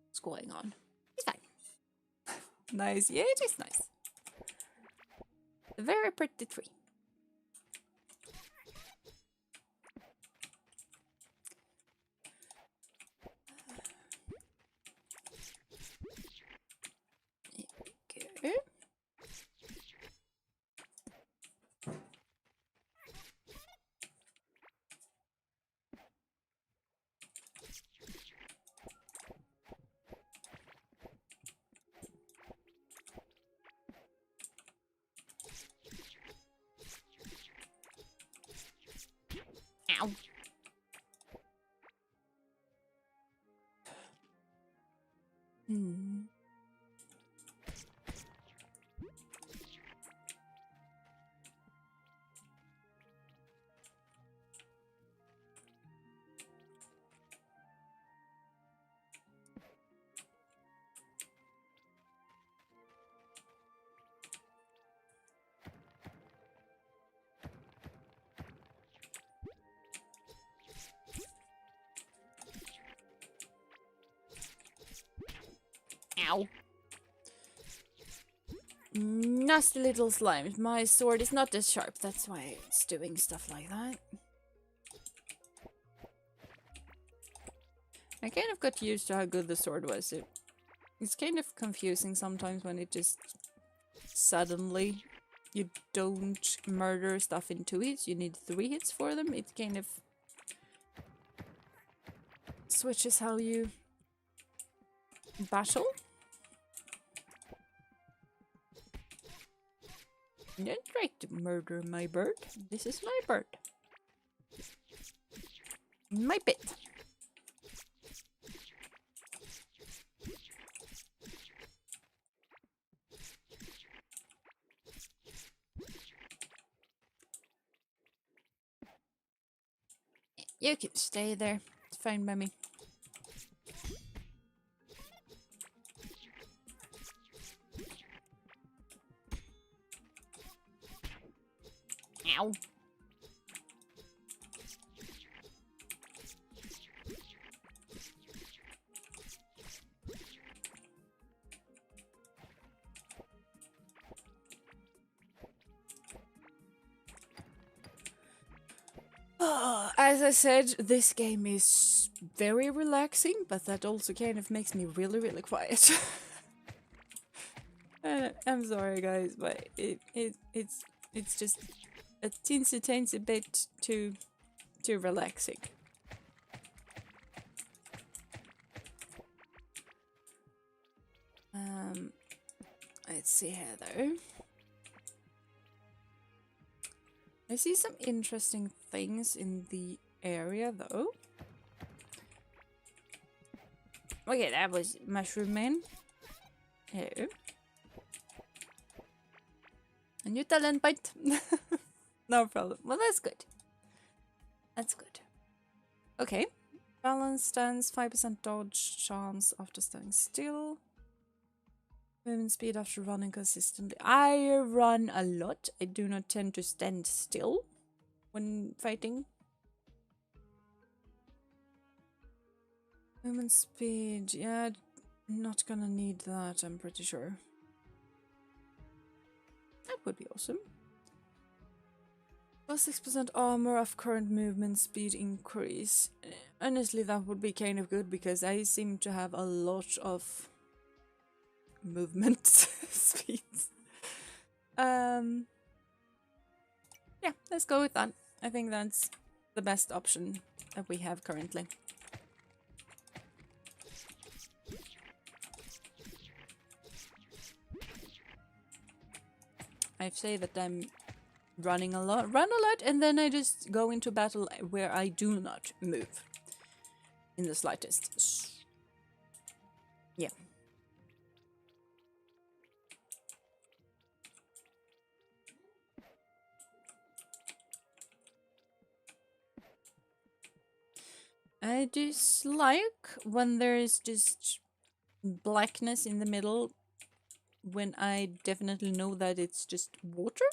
what's going on. It's fine. Nice. Yeah, it is nice. A very pretty tree. There we go. Ow. Ow. Nasty little slime. My sword is not as sharp, that's why it's doing stuff like that. I kind of got used to how good the sword was. It's kind of confusing sometimes when it just suddenly you don't murder stuff in 2 hits, you need 3 hits for them. It kind of switches how you battle. Don't try to murder my bird. This is my bird. My bit. You can stay there. It's fine by me. Ow. As I said, this game is very relaxing, but that also kind of makes me really, really quiet. I'm sorry, guys, but it's just a teensy bit too relaxing. Let's see here though. I see some interesting things in the area though. Okay, that was Mushroom Man. Hello. A new talent bite. No problem. Well, that's good. That's good. Okay. Balance stance, 5% dodge chance after standing still. Movement speed after running consistently. I run a lot. I do not tend to stand still when fighting. Movement speed. Yeah, not gonna need that, I'm pretty sure. That would be awesome. Plus 6% armor of current movement speed increase. Honestly, that would be kind of good because I seem to have a lot of movement speeds. Yeah, let's go with that. I think that's the best option that we have currently. I say that I'm run a lot, and then I just go into battle where I do not move in the slightest. Yeah. I dislike when there's just blackness in the middle when I definitely know that it's just water.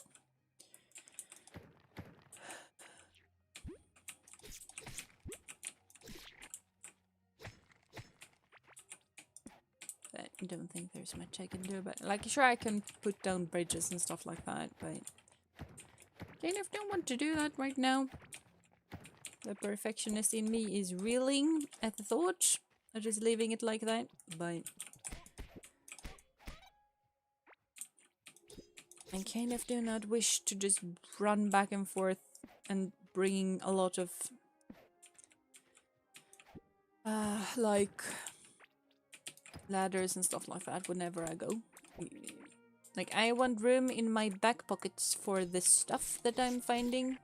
But I don't think there's much I can do about it. Like, sure, I can put down bridges and stuff like that, but kind of don't want to do that right now. The perfectionist in me is reeling at the thought of just leaving it like that, but I kind of do not wish to just run back and forth and bringing a lot of like ladders and stuff like that whenever I go. Like, I want room in my back pockets for the stuff that I'm finding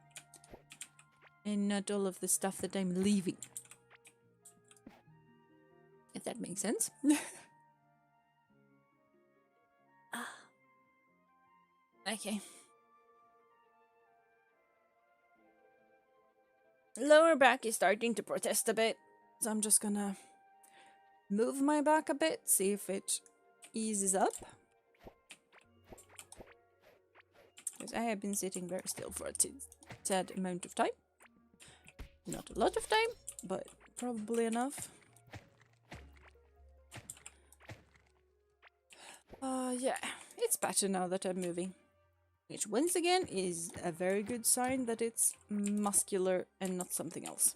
and not all of the stuff that I'm leaving. If that makes sense. Okay. Lower back is starting to protest a bit, so I'm just gonna move my back a bit, see if it eases up. Because I have been sitting very still for a tad amount of time. Not a lot of time, but probably enough. Yeah, it's better now that I'm moving. Which once again is a very good sign that it's muscular and not something else.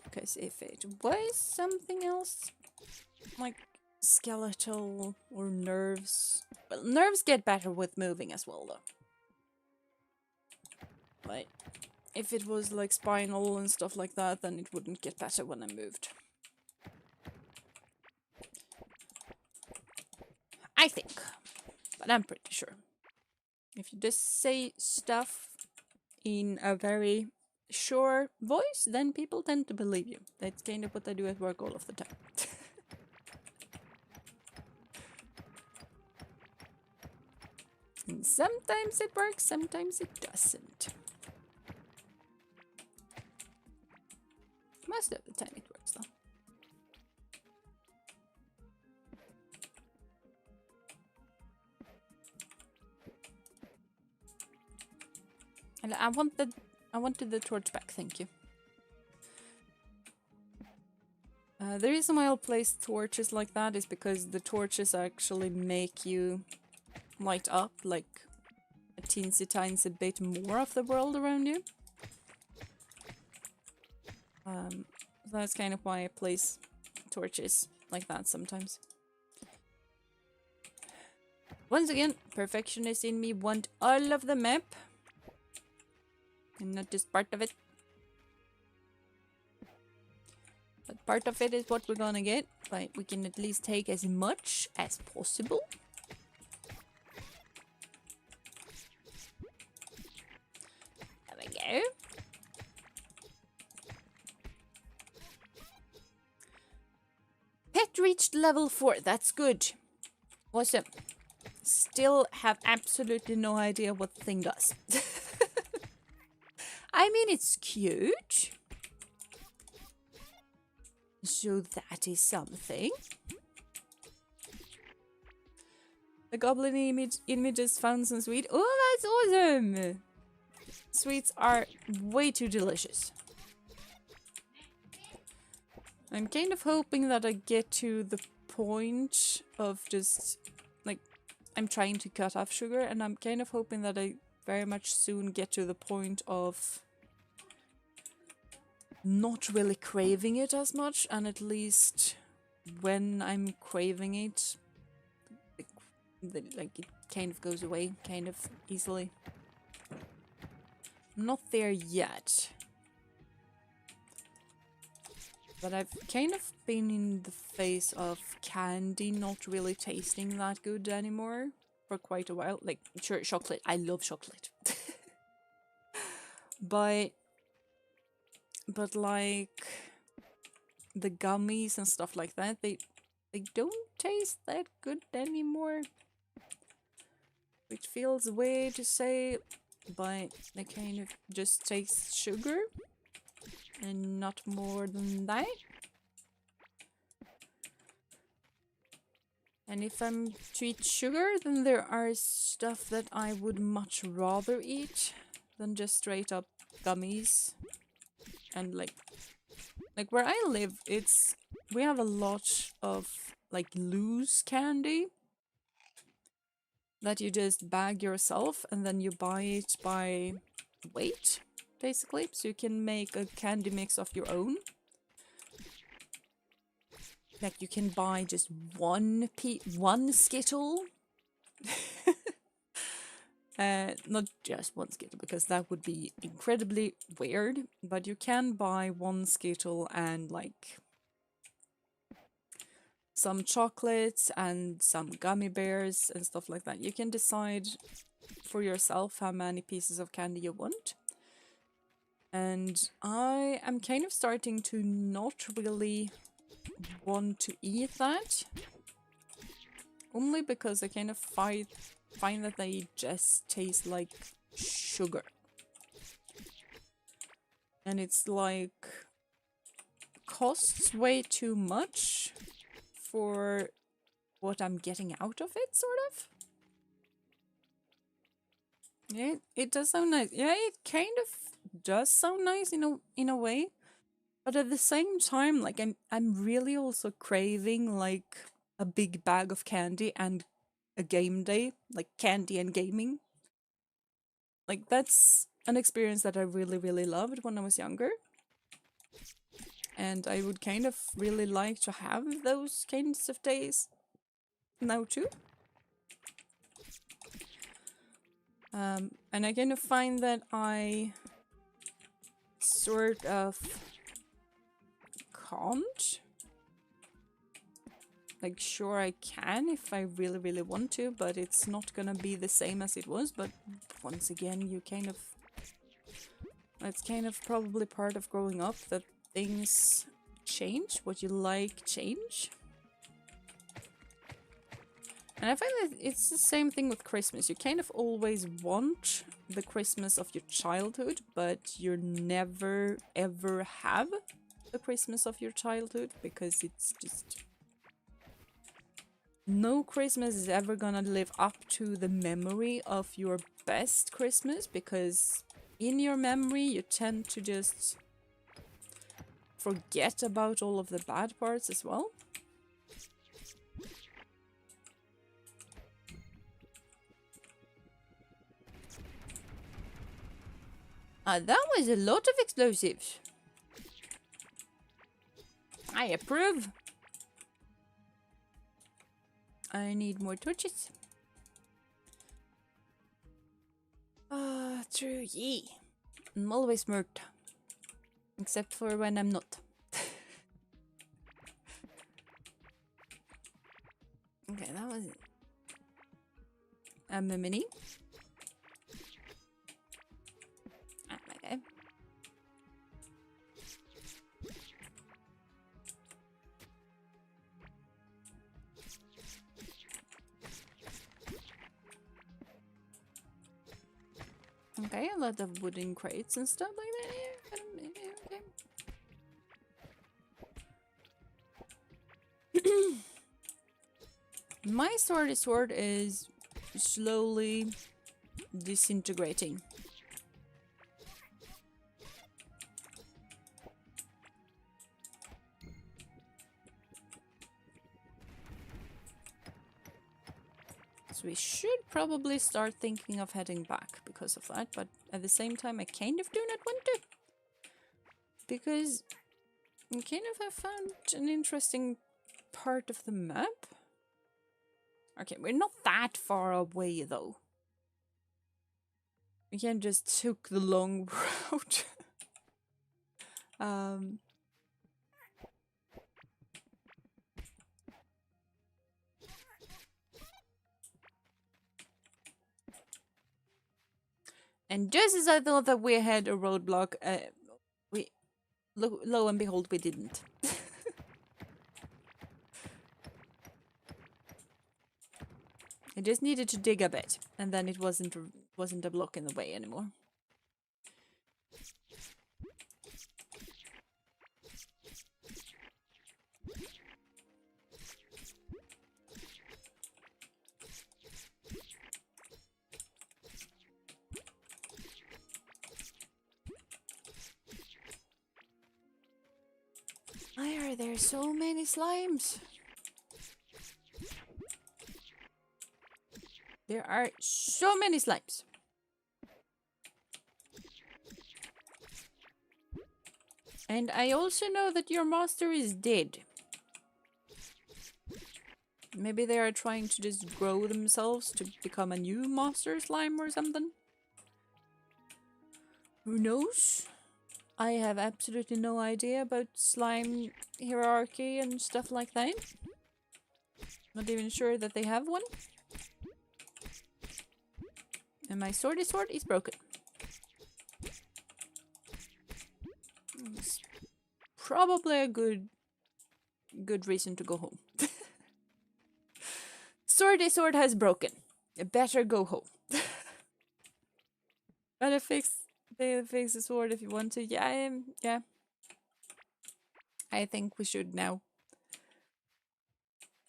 Because if it was something else, like skeletal or nerves, well, nerves get better with moving as well though. But if it was like spinal and stuff like that, then it wouldn't get better when I moved. I think. But I'm pretty sure. If you just say stuff in a very sure voice, then people tend to believe you. That's kind of what I do at work all of the time. And sometimes it works, sometimes it doesn't. Most of the time it works though. And I wanted the torch back, thank you. The reason why I'll place torches like that is because the torches actually make you light up like a teensy tiny bit more of the world around you. That's kind of why I place torches like that sometimes. Once again, perfectionist in me want all of the map and not just part of it. But part of it is what we're gonna get, but we can at least take as much as possible. There we go. Pet reached level 4, that's good. Awesome. Still have absolutely no idea what the thing does. I mean, it's cute. So that is something. The goblin images found some sweet. Oh, that's awesome! Sweets are way too delicious. I'm kind of hoping that I get to the point of just, like, I'm trying to cut off sugar, and I'm kind of hoping that I very much soon get to the point of not really craving it as much, and at least when I'm craving it, like it kind of goes away kind of easily. I'm not there yet. But I've kind of been in the phase of candy not really tasting that good anymore for quite a while. Like, sure, chocolate. I love chocolate. But like the gummies and stuff like that, they don't taste that good anymore. Which feels weird to say, but they kind of just taste sugar and not more than that. And if I'm to eat sugar, then there are stuff that I would much rather eat than just straight up gummies. And like where I live, we have a lot of like loose candy that you just bag yourself and then you buy it by weight, basically, so you can make a candy mix of your own. Like you can buy just one Skittle. Not just one Skittle, because that would be incredibly weird, but you can buy one Skittle and like some chocolates and some gummy bears and stuff like that. You can decide for yourself how many pieces of candy you want. And I am kind of starting to not really want to eat that. Only because I kind of find that they just taste like sugar. And it's like costs way too much for what I'm getting out of it, sort of. Yeah, it does sound nice. Yeah, it kind of does sound nice in a way. But at the same time, like I'm really also craving like a big bag of candy and a game day, like candy and gaming. Like that's an experience that I really, really loved when I was younger. And I would kind of really like to have those kinds of days now too. And I kind of find that I sort of can't. Like, sure I can if I really, really want to, but it's not gonna be the same as it was. But once again, you kind of It's kind of probably part of growing up that things change, what you like change. And I find that it's the same thing with Christmas. You kind of always want the Christmas of your childhood, but you never ever have the Christmas of your childhood because it's just... No Christmas is ever gonna live up to the memory of your best Christmas, because in your memory you tend to just forget about all of the bad parts as well. That was a lot of explosives. I approve. I need more torches. True, yee. I'm always smart. Except for when I'm not. Okay, that was it. A mini. Okay. Okay, a lot of wooden crates and stuff like that. Okay. My sword is slowly disintegrating. So we should probably start thinking of heading back because of that, but at the same time I kind of do not want to. Because I kind of have found an interesting part of the map. Okay, we're not that far away though. We can just took the long route. And just as I thought that we had a roadblock, lo and behold, we didn't. I just needed to dig a bit, and then it wasn't a block in the way anymore. Why are there so many slimes? There are so many slimes. And I also know that your master is dead. Maybe they are trying to just grow themselves to become a new master slime or something. Who knows? I have absolutely no idea about slime hierarchy and stuff like that. Not even sure that they have one. And my sword is broken. It's probably a good reason to go home. Sword has broken. You better go home. Better fix the sword if you want to. Yeah, yeah. I think we should now.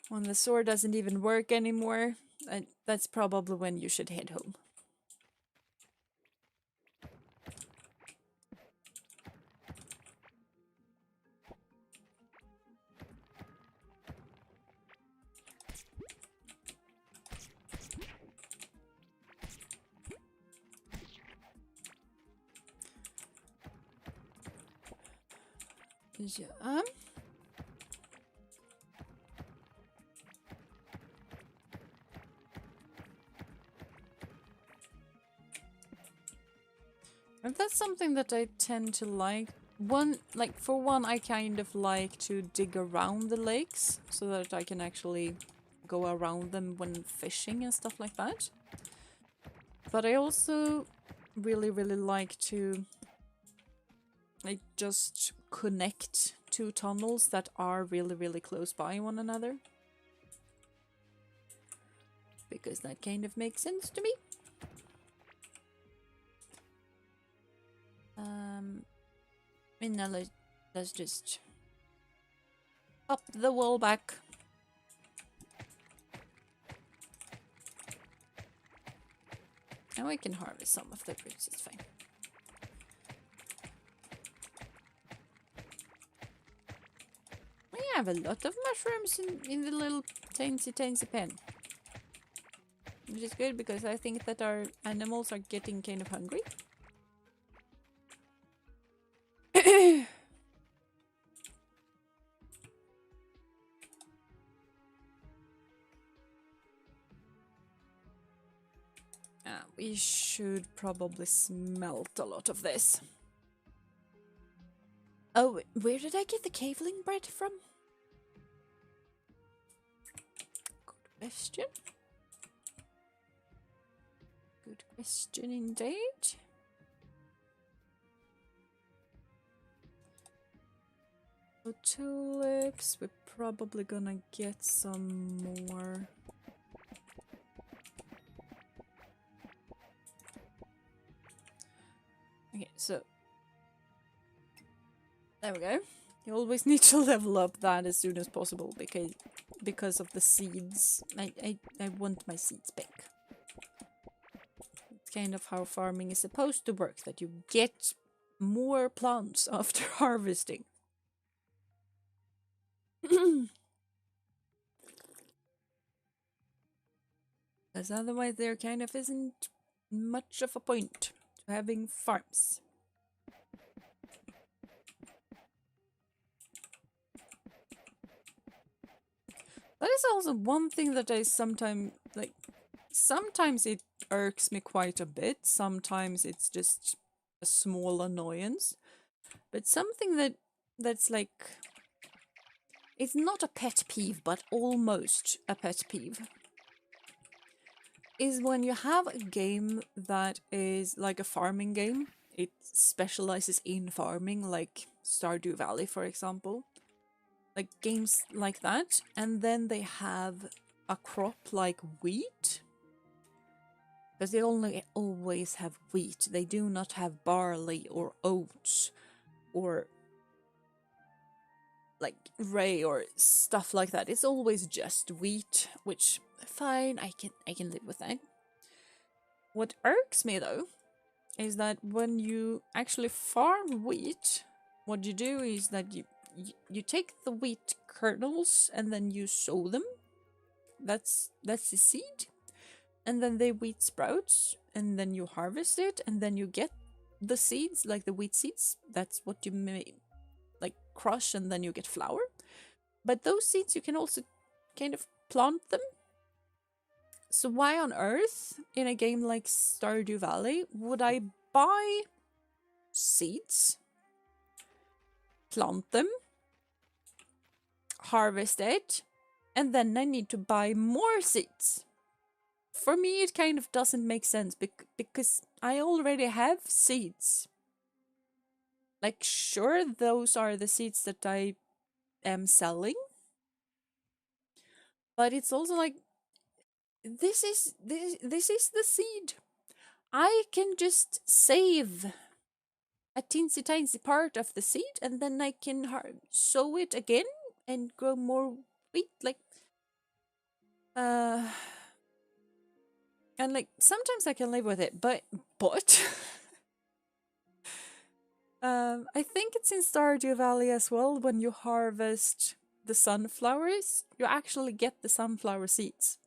When the sword doesn't even work anymore, that's probably when you should head home. Yeah. And that's something that I tend to like. For one, I kind of like to dig around the lakes so that I can actually go around them when fishing and stuff like that. But I also really like to like just connect two tunnels that are really, really close by one another. Because that kind of makes sense to me. And now let's just pop the wall back. And we can harvest some of the fruits, it's fine. We have a lot of mushrooms in the little teensy pen. Which is good because I think that our animals are getting kind of hungry. We should probably smelt a lot of this. Oh, where did I get the caveling bread from? Good question. Good question indeed. So tulips, we're probably gonna get some more. Okay, so there we go. You always need to level up that as soon as possible because of the seeds. I want my seeds back. It's kind of how farming is supposed to work, that you get more plants after harvesting. Because otherwise there kind of isn't much of a point to having farms. That is also one thing that I sometimes it irks me quite a bit. Sometimes it's just a small annoyance. But something that's like, it's not a pet peeve, but almost a pet peeve, is when you have a game that is like a farming game. It specializes in farming, like Stardew Valley, for example. Like games like that, and then they have a crop like wheat. Because they only always have wheat. They do not have barley or oats or like rye or stuff like that. It's always just wheat, which fine, I can live with that. What irks me though is that when you actually farm wheat, what you do is that you take the wheat kernels and then you sow them. That's the seed. And then the wheat sprouts and then you harvest it and then you get the seeds, like the wheat seeds. That's what you like crush and then you get flour. But those seeds you can also kind of plant them. So why on earth in a game like Stardew Valley would I buy seeds, plant them, harvest it, and then I need to buy more seeds? For me, it kind of doesn't make sense because I already have seeds. Like, sure, those are the seeds that I am selling, but it's also like, this is the seed. I can just save a teensy tiny part of the seed and then I can sow it again and grow more wheat. Like, and like sometimes I can live with it, but I think it's in Stardew Valley as well. When you harvest the sunflowers, you actually get the sunflower seeds.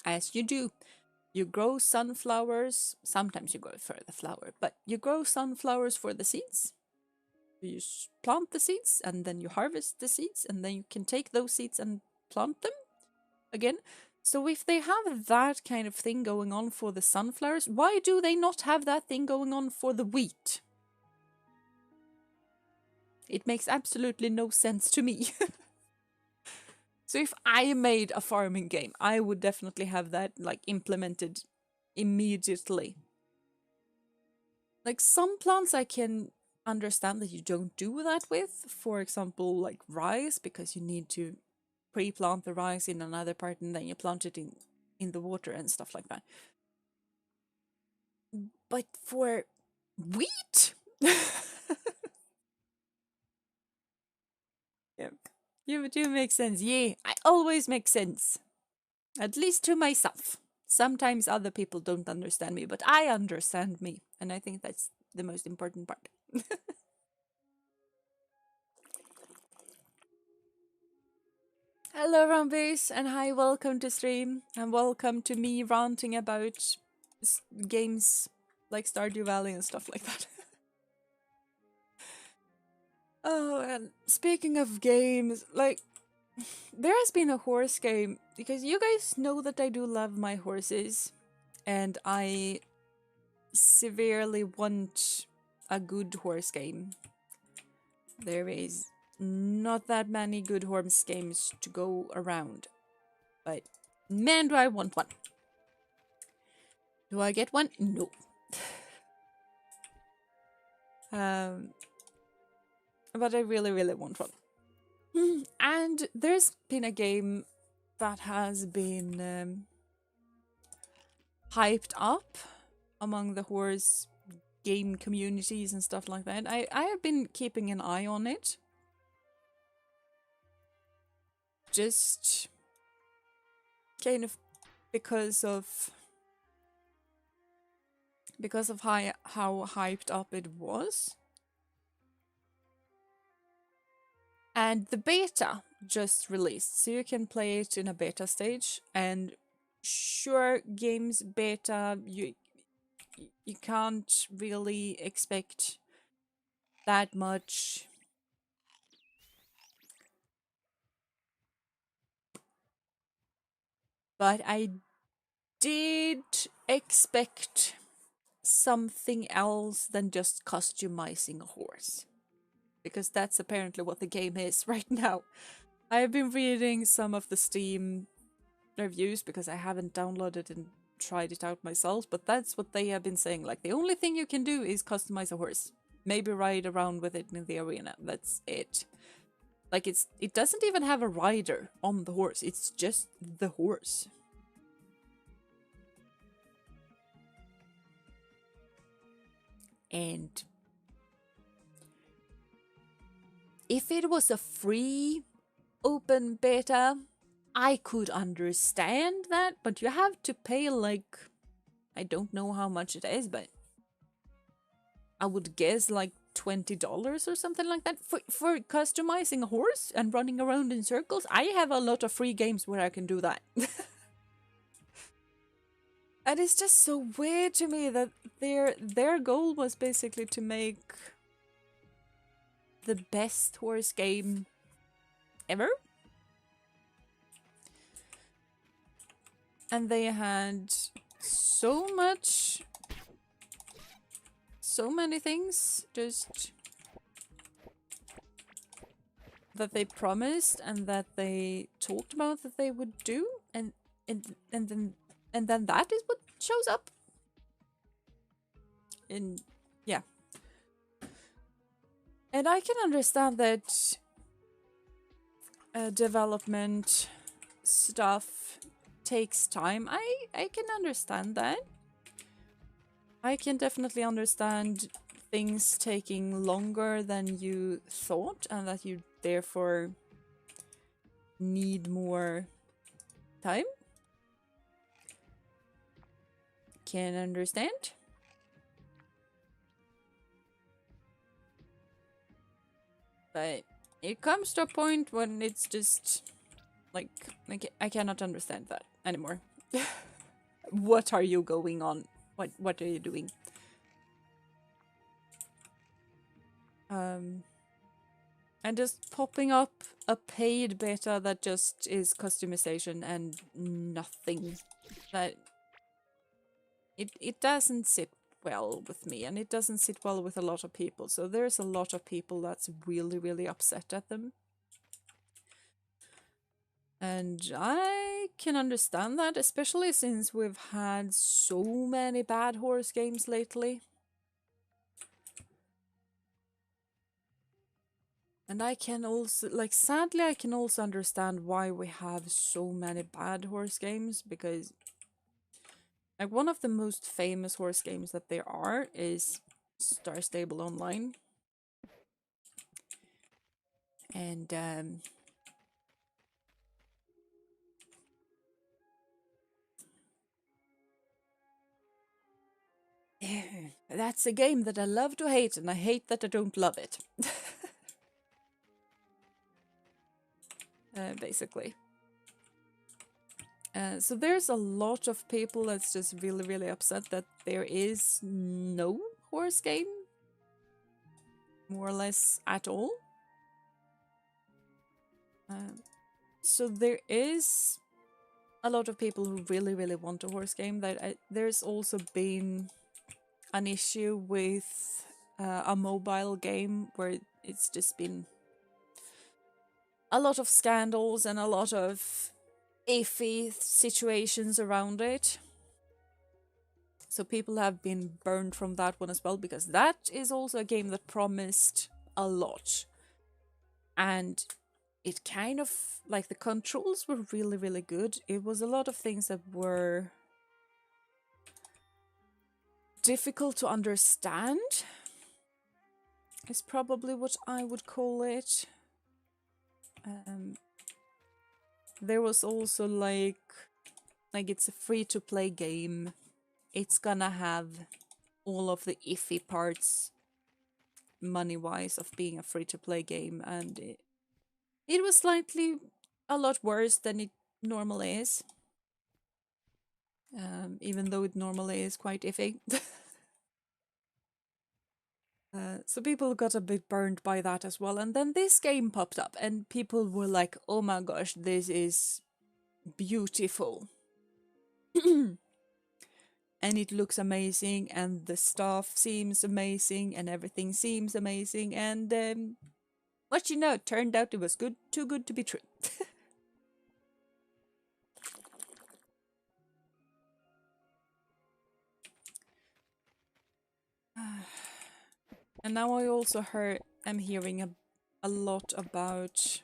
As you do. You grow sunflowers. Sometimes you grow for the flower, but you grow sunflowers for the seeds. You plant the seeds and then you harvest the seeds and then you can take those seeds and plant them again. So if they have that kind of thing going on for the sunflowers, why do they not have that thing going on for the wheat? It makes absolutely no sense to me. So if I made a farming game, I would definitely have that like implemented immediately. Like some plants I can understand that you don't do that with. For example, like rice, because you need to pre-plant the rice in another part and then you plant it in the water and stuff like that. But for wheat, yeah, you do make sense. Yeah, I always make sense, at least to myself. Sometimes other people don't understand me, but I understand me, and I think that's the most important part. Hello, Rumbys, and hi, welcome to stream, and welcome to me ranting about games like Stardew Valley and stuff like that. Oh, and speaking of games, like, there has been a horse game, because you guys know that I do love my horses, and I severely want a good horse game. There is not that many good horse games to go around, but man, do I want one. Do I get one? No. But I really, really want one. And there's been a game that has been hyped up among the horse game communities and stuff like that. I have been keeping an eye on it. Just kind of because of how hyped up it was. And the beta just released, so you can play it in a beta stage. And sure, games beta, you can't really expect that much. But I did expect something else than just customizing a horse, because that's apparently what the game is right now. I've been reading some of the Steam reviews because I haven't downloaded and tried it out myself, but that's what they have been saying. Like, the only thing you can do is customize a horse. Maybe ride around with it in the arena. That's it. Like, it doesn't even have a rider on the horse. It's just the horse. And if it was a free open beta, I could understand that, but you have to pay, like, I don't know how much it is, but I would guess like $20 or something like that for customizing a horse and running around in circles. I have a lot of free games where I can do that. And it's just so weird to me that their goal was basically to make the best horse game ever. And they had so many things just that they promised and that they talked about that they would do, and then that is what shows up. And yeah. And I can understand that development stuff takes time. I can understand that. I can definitely understand things taking longer than you thought and that you therefore need more time. Can understand. But it comes to a point when it's just like I cannot understand that anymore. What are you going on? What are you doing? And just popping up a paid beta that just is customization and nothing. That it doesn't sit well with me, and it doesn't sit well with a lot of people. So there's a lot of people that's really, really upset at them. And I can understand that, especially since we've had so many bad horse games lately. And I can also, like, sadly, I can also understand why we have so many bad horse games, because, like, one of the most famous horse games that there are is Star Stable Online. And, that's a game that I love to hate, and I hate that I don't love it. Basically. So there's a lot of people that's just really, really upset that there is no horse game, more or less at all. So there is a lot of people who really, really want a horse game. That there's also been an issue with a mobile game where it's just been a lot of scandals and a lot of iffy situations around it. So people have been burned from that one as well, because that is also a game that promised a lot. And it kind of, like, the controls were really, really good. It was a lot of things that were difficult to understand, is probably what I would call it. There was also like it's a free-to-play game. It's gonna have all of the iffy parts money-wise of being a free-to-play game, and it was slightly a lot worse than it normally is. Even though it normally is quite iffy. So people got a bit burned by that as well. And then this game popped up and people were like, oh my gosh, this is beautiful. And it looks amazing, and the stuff seems amazing, and everything seems amazing. And what you know, it turned out it was too good to be true. And now I also I'm hearing a lot about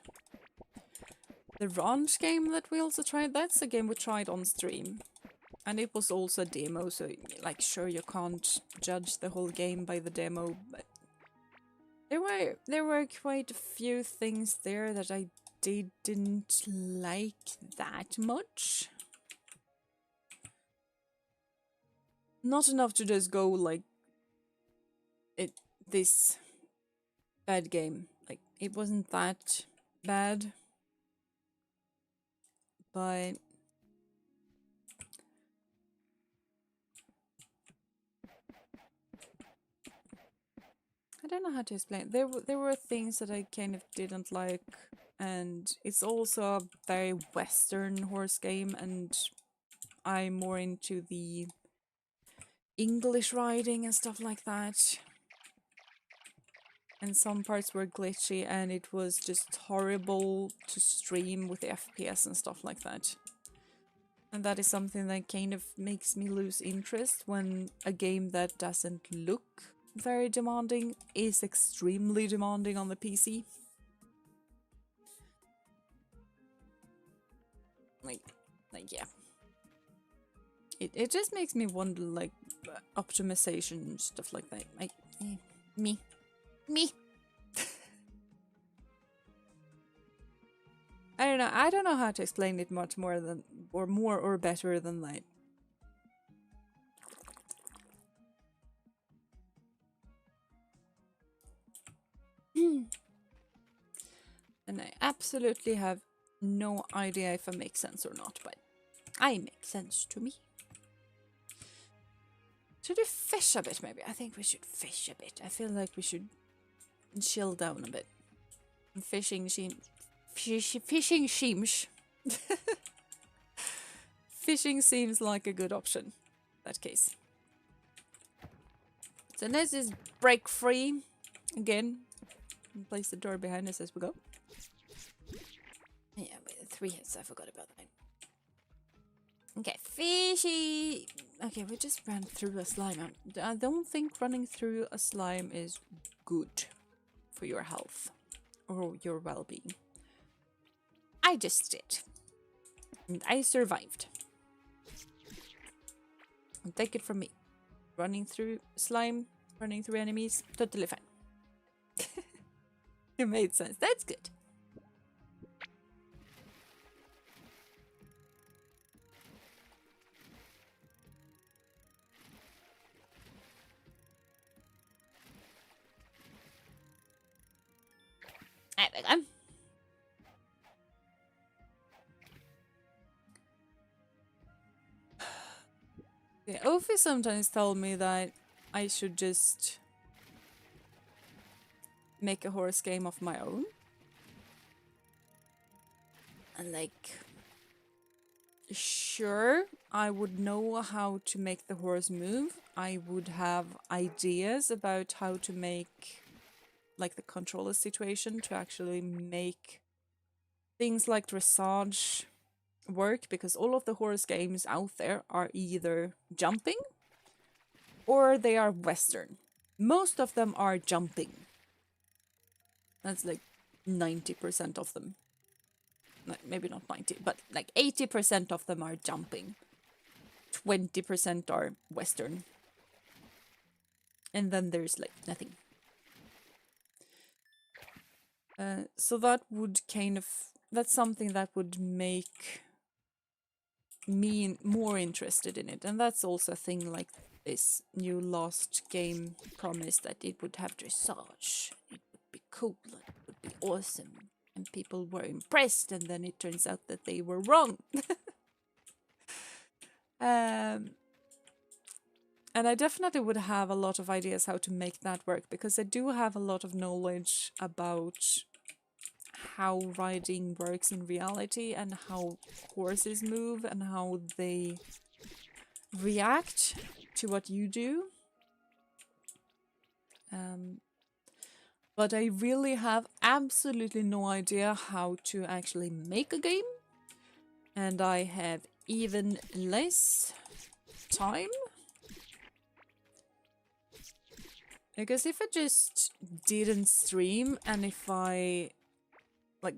the Ranch game that we also tried. That's a game we tried on stream. And it was also a demo, so, like, sure, you can't judge the whole game by the demo, but there were quite a few things there that I didn't like that much. Not enough to just go, like, this bad game. Like, it wasn't that bad, but I don't know how to explain. There were things that I kind of didn't like, and it's also a very Western horse game, and I'm more into the English riding and stuff like that. And some parts were glitchy, and it was just horrible to stream with the FPS and stuff like that. And that is something that kind of makes me lose interest when a game that doesn't look very demanding is extremely demanding on the PC. Like yeah. It just makes me wonder, like, optimization and stuff like that. Like, me. I don't know how to explain it much more than, or better than that. And I absolutely have no idea if I make sense or not, but I make sense to me. Should we fish a bit, maybe? I think we should fish a bit. I feel like we should chill down a bit. Fishing seems... Fishing seems... Fishing seems like a good option in that case. So let's just break free again and place the door behind us as we go. Yeah, but 3 hits, I forgot about that. Okay, fishy. Okay, we just ran through a slime. I don't think running through a slime is good for your health or your well-being. I just did. And I survived. And take it from me. Running through slime, running through enemies, totally fine. It made sense. That's good. There we go. The Ophi sometimes tell me that I should just make a horse game of my own. And like, sure, I would know how to make the horse move. I would have ideas about how to make like the controller situation to actually make things like dressage work, because all of the horse games out there are either jumping or they are Western. Most of them are jumping. That's like 90% of them. Maybe not 90, but like 80% of them are jumping. 20% are Western. And then there's like nothing. So that would kind of, that's something that would make me more interested in it. And that's also a thing like this new Lost game promised, that it would have dressage. It would be cool, it would be awesome. And people were impressed, and then it turns out that they were wrong. And I definitely would have a lot of ideas how to make that work, because I do have a lot of knowledge about how riding works in reality and how horses move and how they react to what you do. But I really have absolutely no idea how to actually make a game. And I have even less time. Because if I just didn't stream, and if I like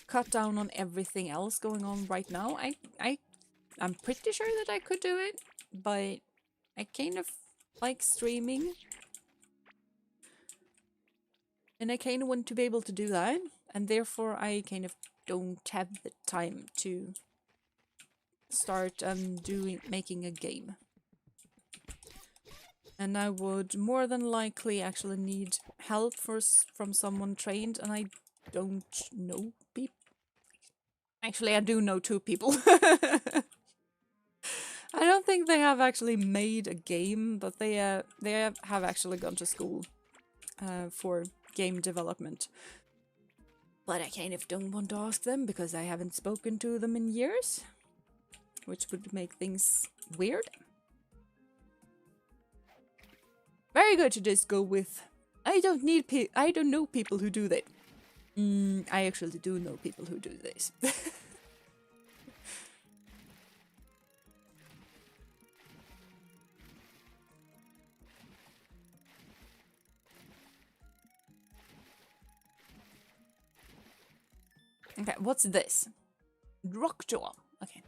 cut down on everything else going on right now, I'm pretty sure that I could do it, but I kind of like streaming. And I kind of want to be able to do that, and therefore I kind of don't have the time to start making a game. And I would more than likely actually need help from someone trained, and I don't know people. Actually, I do know 2 people. I don't think they have actually made a game, but they have actually gone to school for game development. But I kind of don't want to ask them, because I haven't spoken to them in years, which would make things weird. Very good to just go with, I don't know people who do that. I actually do know people who do this. Okay, what's this? Rockjaw. Okay.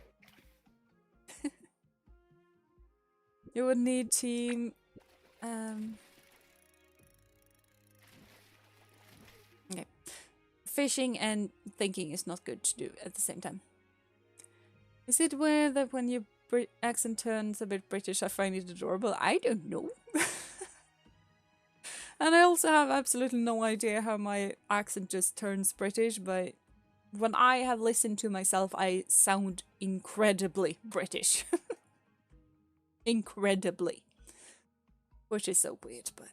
You would need team. Okay. Fishing and thinking is not good to do at the same time. Is it weird that when your accent turns a bit British, I find it adorable? I don't know. And I also have absolutely no idea how my accent just turns British, but when I have listened to myself, I sound incredibly British. Incredibly. Which is so weird, but...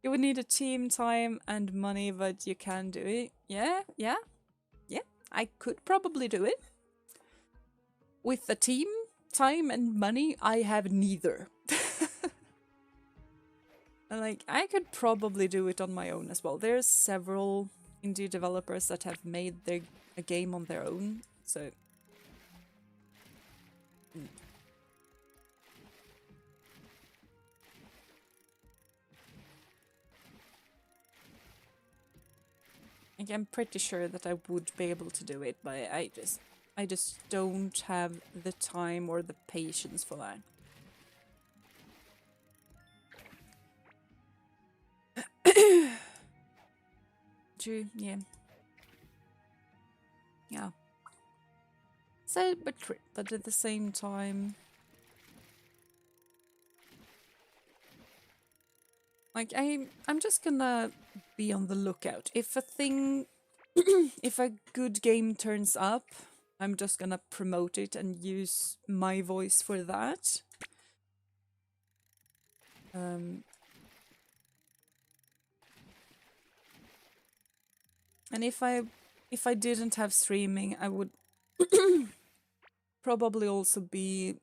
You would need a team, time, and money, but you can do it. Yeah. I could probably do it. With the team, time, and money, I have neither. And like, I could probably do it on my own as well. There's several indie developers that have made a game on their own, so... Like, I'm pretty sure that I would be able to do it, but I just don't have the time or the patience for that. True, yeah. Yeah. So, but at the same time, like I'm just gonna be on the lookout. If a thing, if a good game turns up, I'm just gonna promote it and use my voice for that. And if I didn't have streaming, I would probably also be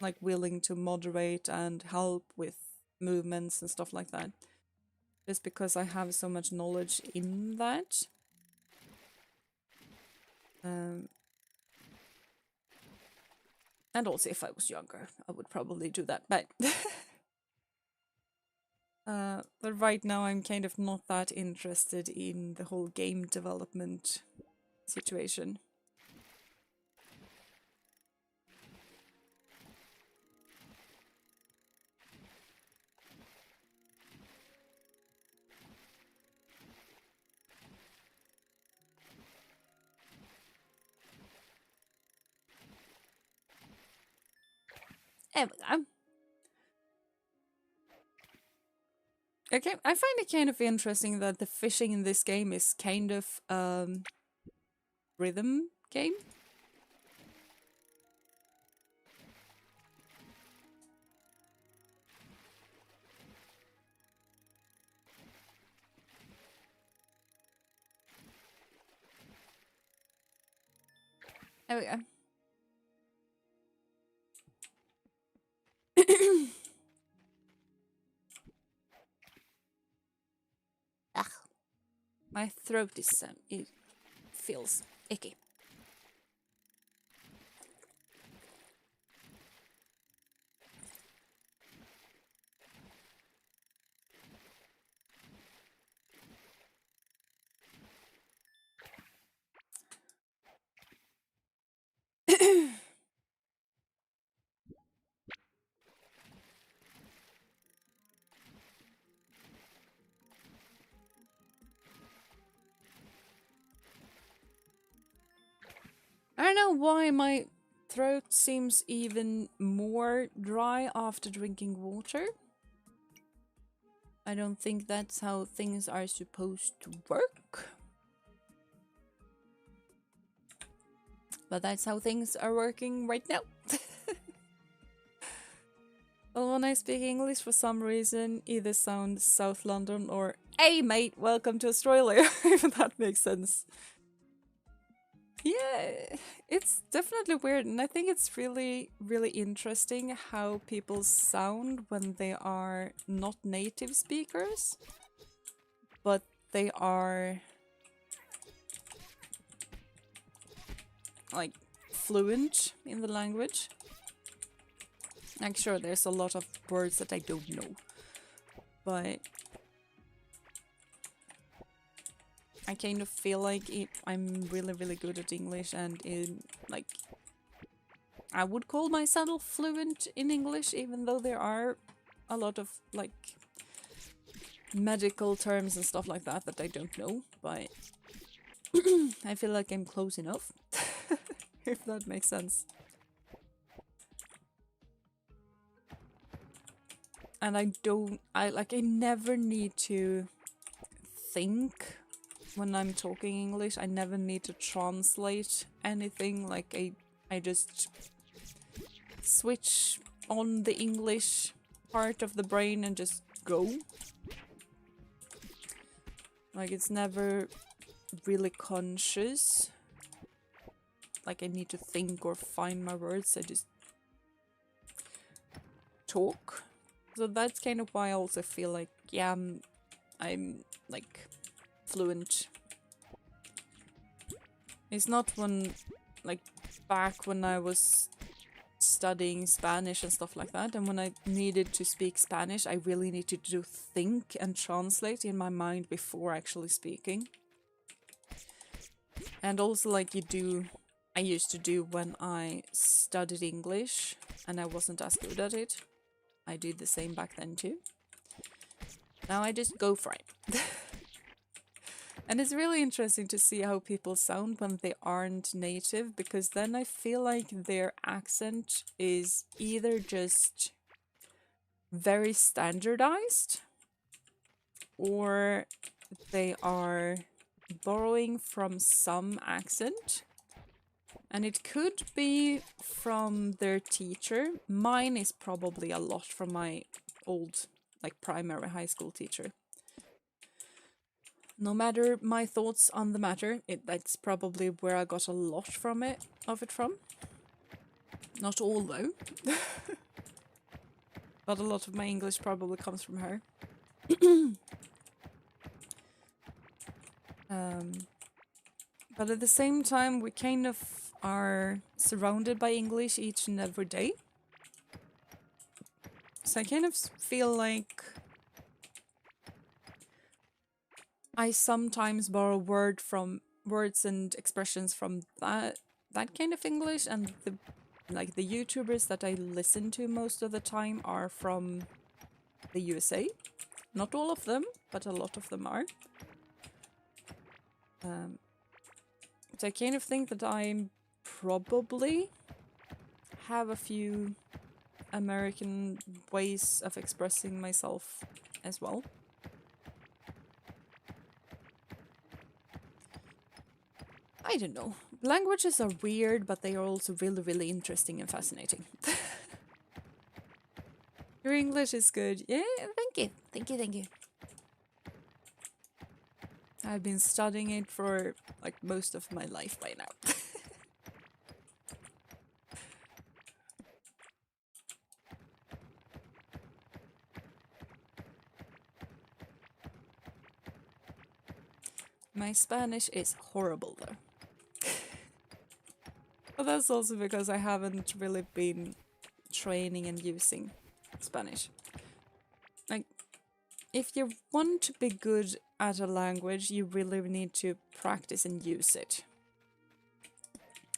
like willing to moderate and help with movements and stuff like that. Just because I have so much knowledge in that. And also if I was younger, I would probably do that. But but right now I'm kind of not that interested in the whole game development situation. Okay, I find it kind of interesting that the fishing in this game is kind of rhythm game. There we go. Ugh. My throat is it feels icky. I don't know why my throat seems even more dry after drinking water. I don't think that's how things are supposed to work. But that's how things are working right now. Well, when I speak English, for some reason, either sound South London or "Hey mate, welcome to Australia," if that makes sense. Yeah, it's definitely weird, and I think it's really, really interesting how people sound when they are not native speakers, but they are like fluent in the language. I'm sure there's a lot of words that I don't know, but I kind of feel like I'm really, really good at English, and like I would call myself fluent in English, even though there are a lot of like medical terms and stuff like that that I don't know, but I feel like I'm close enough, if that makes sense. And I never need to think when I'm talking English. I never need to translate anything. Like I just switch on the English part of the brain and just go. Like it's never really conscious. Like I need to think or find my words. I just talk. So that's kind of why I also feel like, yeah, I'm like fluent. It's not when, like, back when I was studying Spanish and stuff like that, and when I needed to speak Spanish, I really needed to think and translate in my mind before actually speaking. And also like I used to do when I studied English and I wasn't as good at it. I did the same back then too. Now I just go for it. And it's really interesting to see how people sound when they aren't native, because then I feel like their accent is either just very standardized or they are borrowing from some accent. And it could be from their teacher. Mine is probably a lot from my old, like, primary high school teacher. No matter my thoughts on the matter, that's probably where I got a lot of it from. Not all though. But a lot of my English probably comes from her. But at the same time, we kind of are surrounded by English each and every day. So I kind of feel like I sometimes borrow words and expressions from that kind of English, and the YouTubers that I listen to most of the time are from the USA. Not all of them, but a lot of them are. So I kind of think that I probably have a few American ways of expressing myself as well. I don't know. Languages are weird, but they are also really, really interesting and fascinating. Your English is good. Yeah, thank you. Thank you, thank you. I've been studying it for, like, most of my life by now. My Spanish is horrible, though. But that's also because I haven't really been training and using Spanish. Like, if you want to be good at a language, you really need to practice and use it.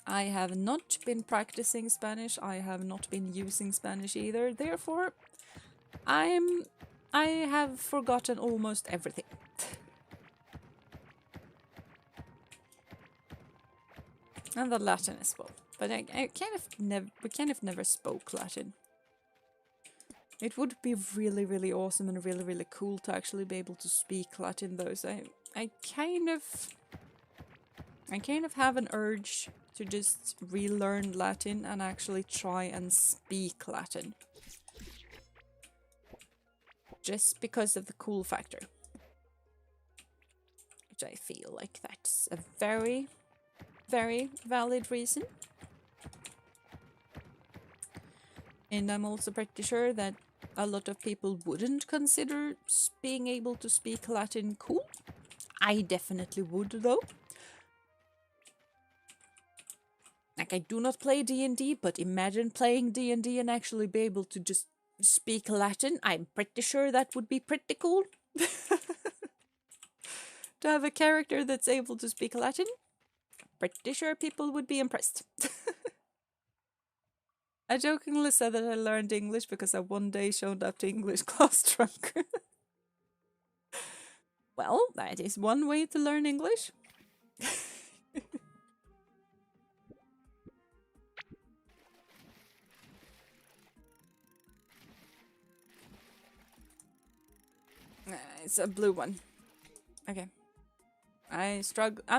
I have not been practicing Spanish. I have not been using Spanish either. Therefore, I have forgotten almost everything. And the Latin as well. But we kind of never spoke Latin. It would be really, really awesome and really, really cool to actually be able to speak Latin, though. So I kind of have an urge to just relearn Latin and actually try and speak Latin. Just because of the cool factor. Which I feel like that's a very, very valid reason. And I'm also pretty sure that a lot of people wouldn't consider being able to speak Latin cool. I definitely would, though. Like, I do not play D&D, but imagine playing D&D and actually be able to just speak Latin. I'm pretty sure that would be pretty cool. To have a character that's able to speak Latin. Pretty sure people would be impressed. I jokingly said that I learned English because I one day showed up to English class drunk. Well, that is one way to learn English. It's a blue one. Okay. I'm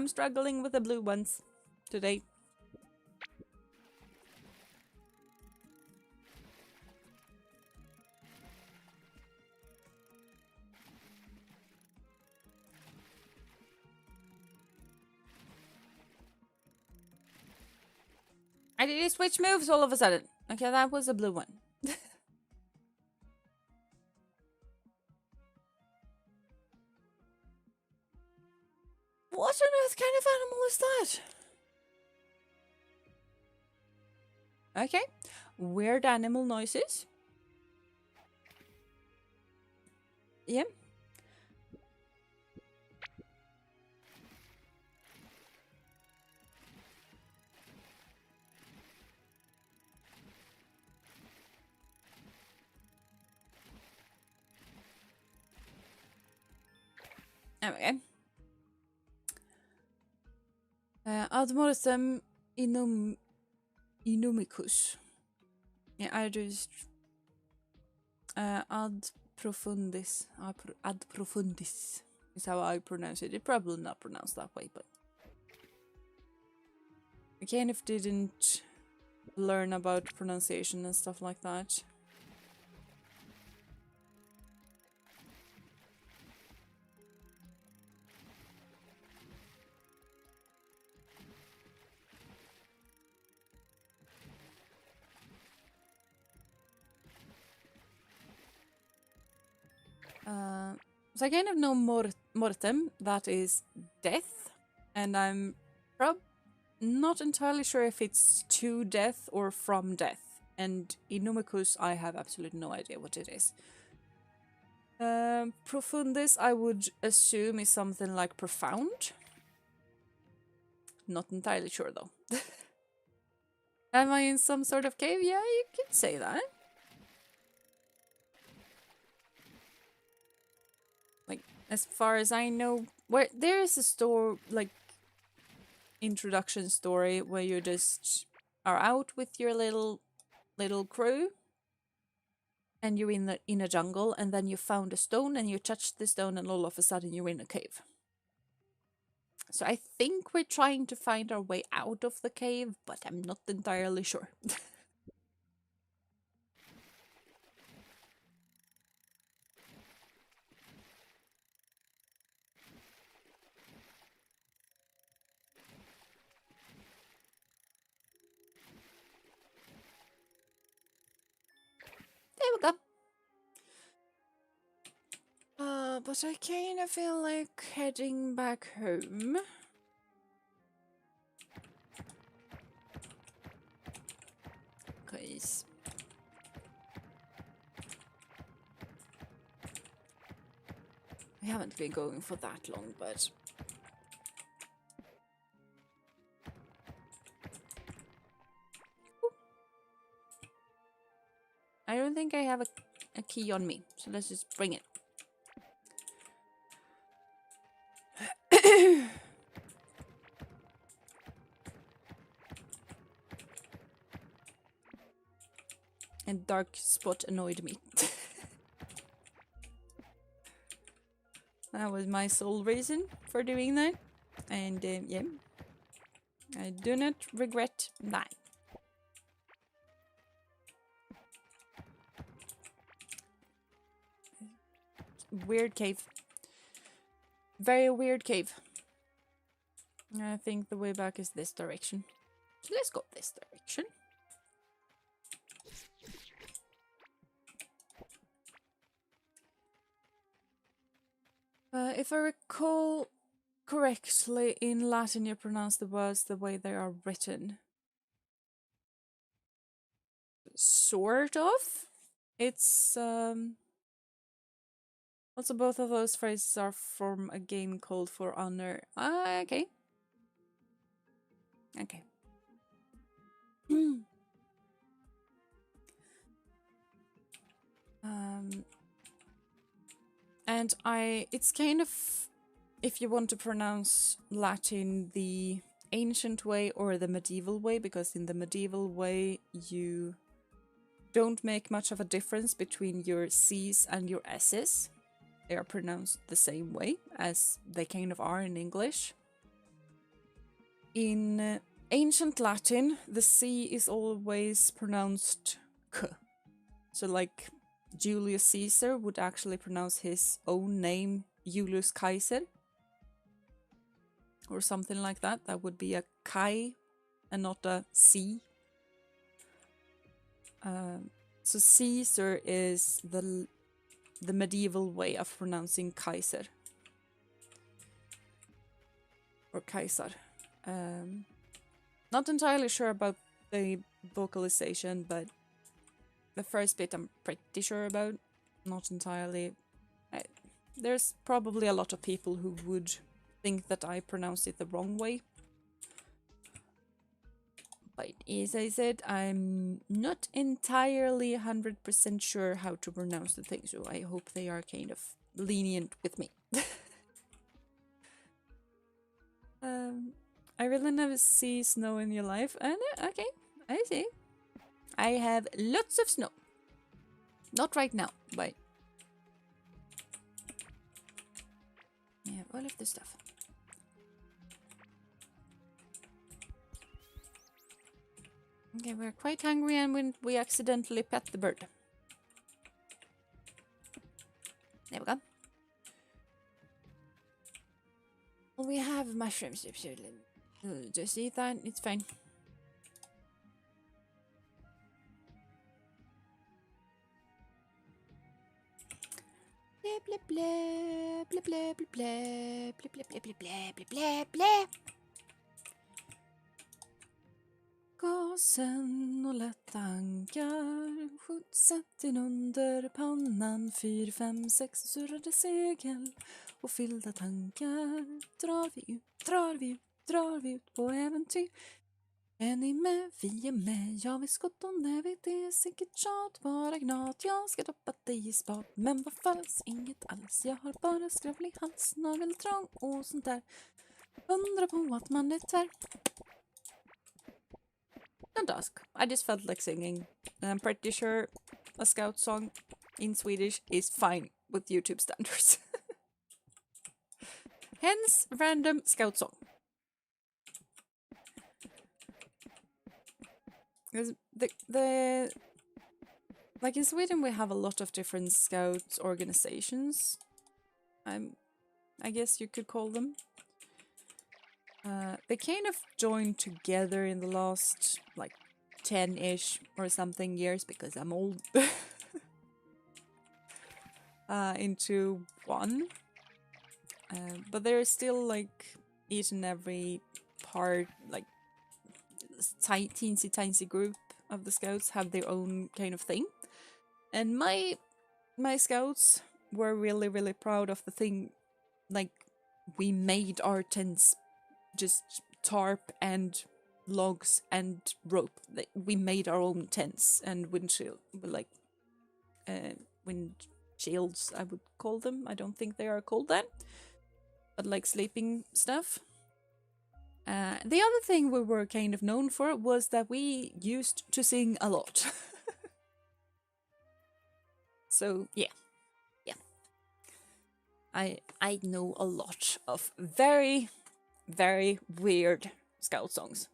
struggling with the blue ones today. I did switch moves all of a sudden. Okay, that was a blue one. What on earth kind of animal is that? Okay. Weird animal noises. Yeah. Anyway. Ad mortem inumicus. Yeah, I just ad profundis. Ad profundis is how I pronounce it. It's probably not pronounced that way, but I kind of didn't learn about pronunciation and stuff like that. So I kind of know mortem, that is death, and I'm not entirely sure if it's to death or from death. And inumicus, I have absolutely no idea what it is. Profundis, I would assume is something like profound. Not entirely sure though. Am I in some sort of cave? Yeah, you could say that. Like, as far as I know, where there is a store, like, introduction story where you just are out with your little crew, and you're in a jungle, and then you found a stone, and you touched the stone, and all of a sudden you're in a cave. So I think we're trying to find our way out of the cave, but I'm not entirely sure. There we go. But I kind of feel like heading back home. Cause we haven't been going for that long, but I don't think I have a key on me, so let's just bring it. And dark spot annoyed me. That was my sole reason for doing that. And yeah, I do not regret that. Weird cave. Very weird cave. I think the way back is this direction. So let's go this direction. If I recall correctly, in Latin you pronounce the words the way they are written. Sort of. It's also both of those phrases are from a game called For Honor. Okay. Okay. And it's kind of, if you want to pronounce Latin the ancient way or the medieval way, because in the medieval way you don't make much of a difference between your C's and your S's. They are pronounced the same way as they kind of are in English. In ancient Latin, the C is always pronounced K. So like Julius Caesar would actually pronounce his own name Julius Kaiser. Or something like that. That would be a Kai and not a C. So Caesar is the medieval way of pronouncing Kaiser. Or Kaiser. Not entirely sure about the vocalization, but the first bit I'm pretty sure about. Not entirely. There's probably a lot of people who would think that I pronounce it the wrong way. But as I said, I'm not entirely 100% sure how to pronounce the thing, so I hope they are kind of lenient with me. I really never see snow in your life. Okay, I see. I have lots of snow. Not right now, but I have all of the stuff. Okay, we're quite hungry and we accidentally pet the bird. There we go. Well, we have mushrooms. Just eat that, it's fine. Blah, blah, blah, blah, blah, blah, blah, blah, blah, blah, blah, blah, blah, blah. Gasen och lätta ankar, skjutset in under pannan, 4, 5, 6 surrade segel och fyllda tankar. Drar vi ut på äventyr. Är ni med? Vi är med. Ja, vi skott och nävet, det är säkert tjat, bara gnat. Jag ska doppa dig i spat, men vad falls, inget alls. Jag har bara skravlig hals, nageltrång och sånt där. Undra på att man är tvär. Don't ask. I just felt like singing. And I'm pretty sure a scout song in Swedish is fine with YouTube standards. Hence, random scout song. Because like in Sweden, we have a lot of different scout organizations. I guess you could call them. They kind of joined together in the last, like, 10-ish or something years, because I'm old, into one. But there's still, like, each and every part, like, teensy group of the scouts have their own kind of thing. And my scouts were really, really proud of the thing, like, we made our tents just tarp and logs and rope. We made our own tents and windshield, like wind shields, I would call them. I don't think they are called that, but like sleeping stuff. The other thing we were kind of known for was that we used to sing a lot. So yeah. I know a lot of very, very weird scout songs.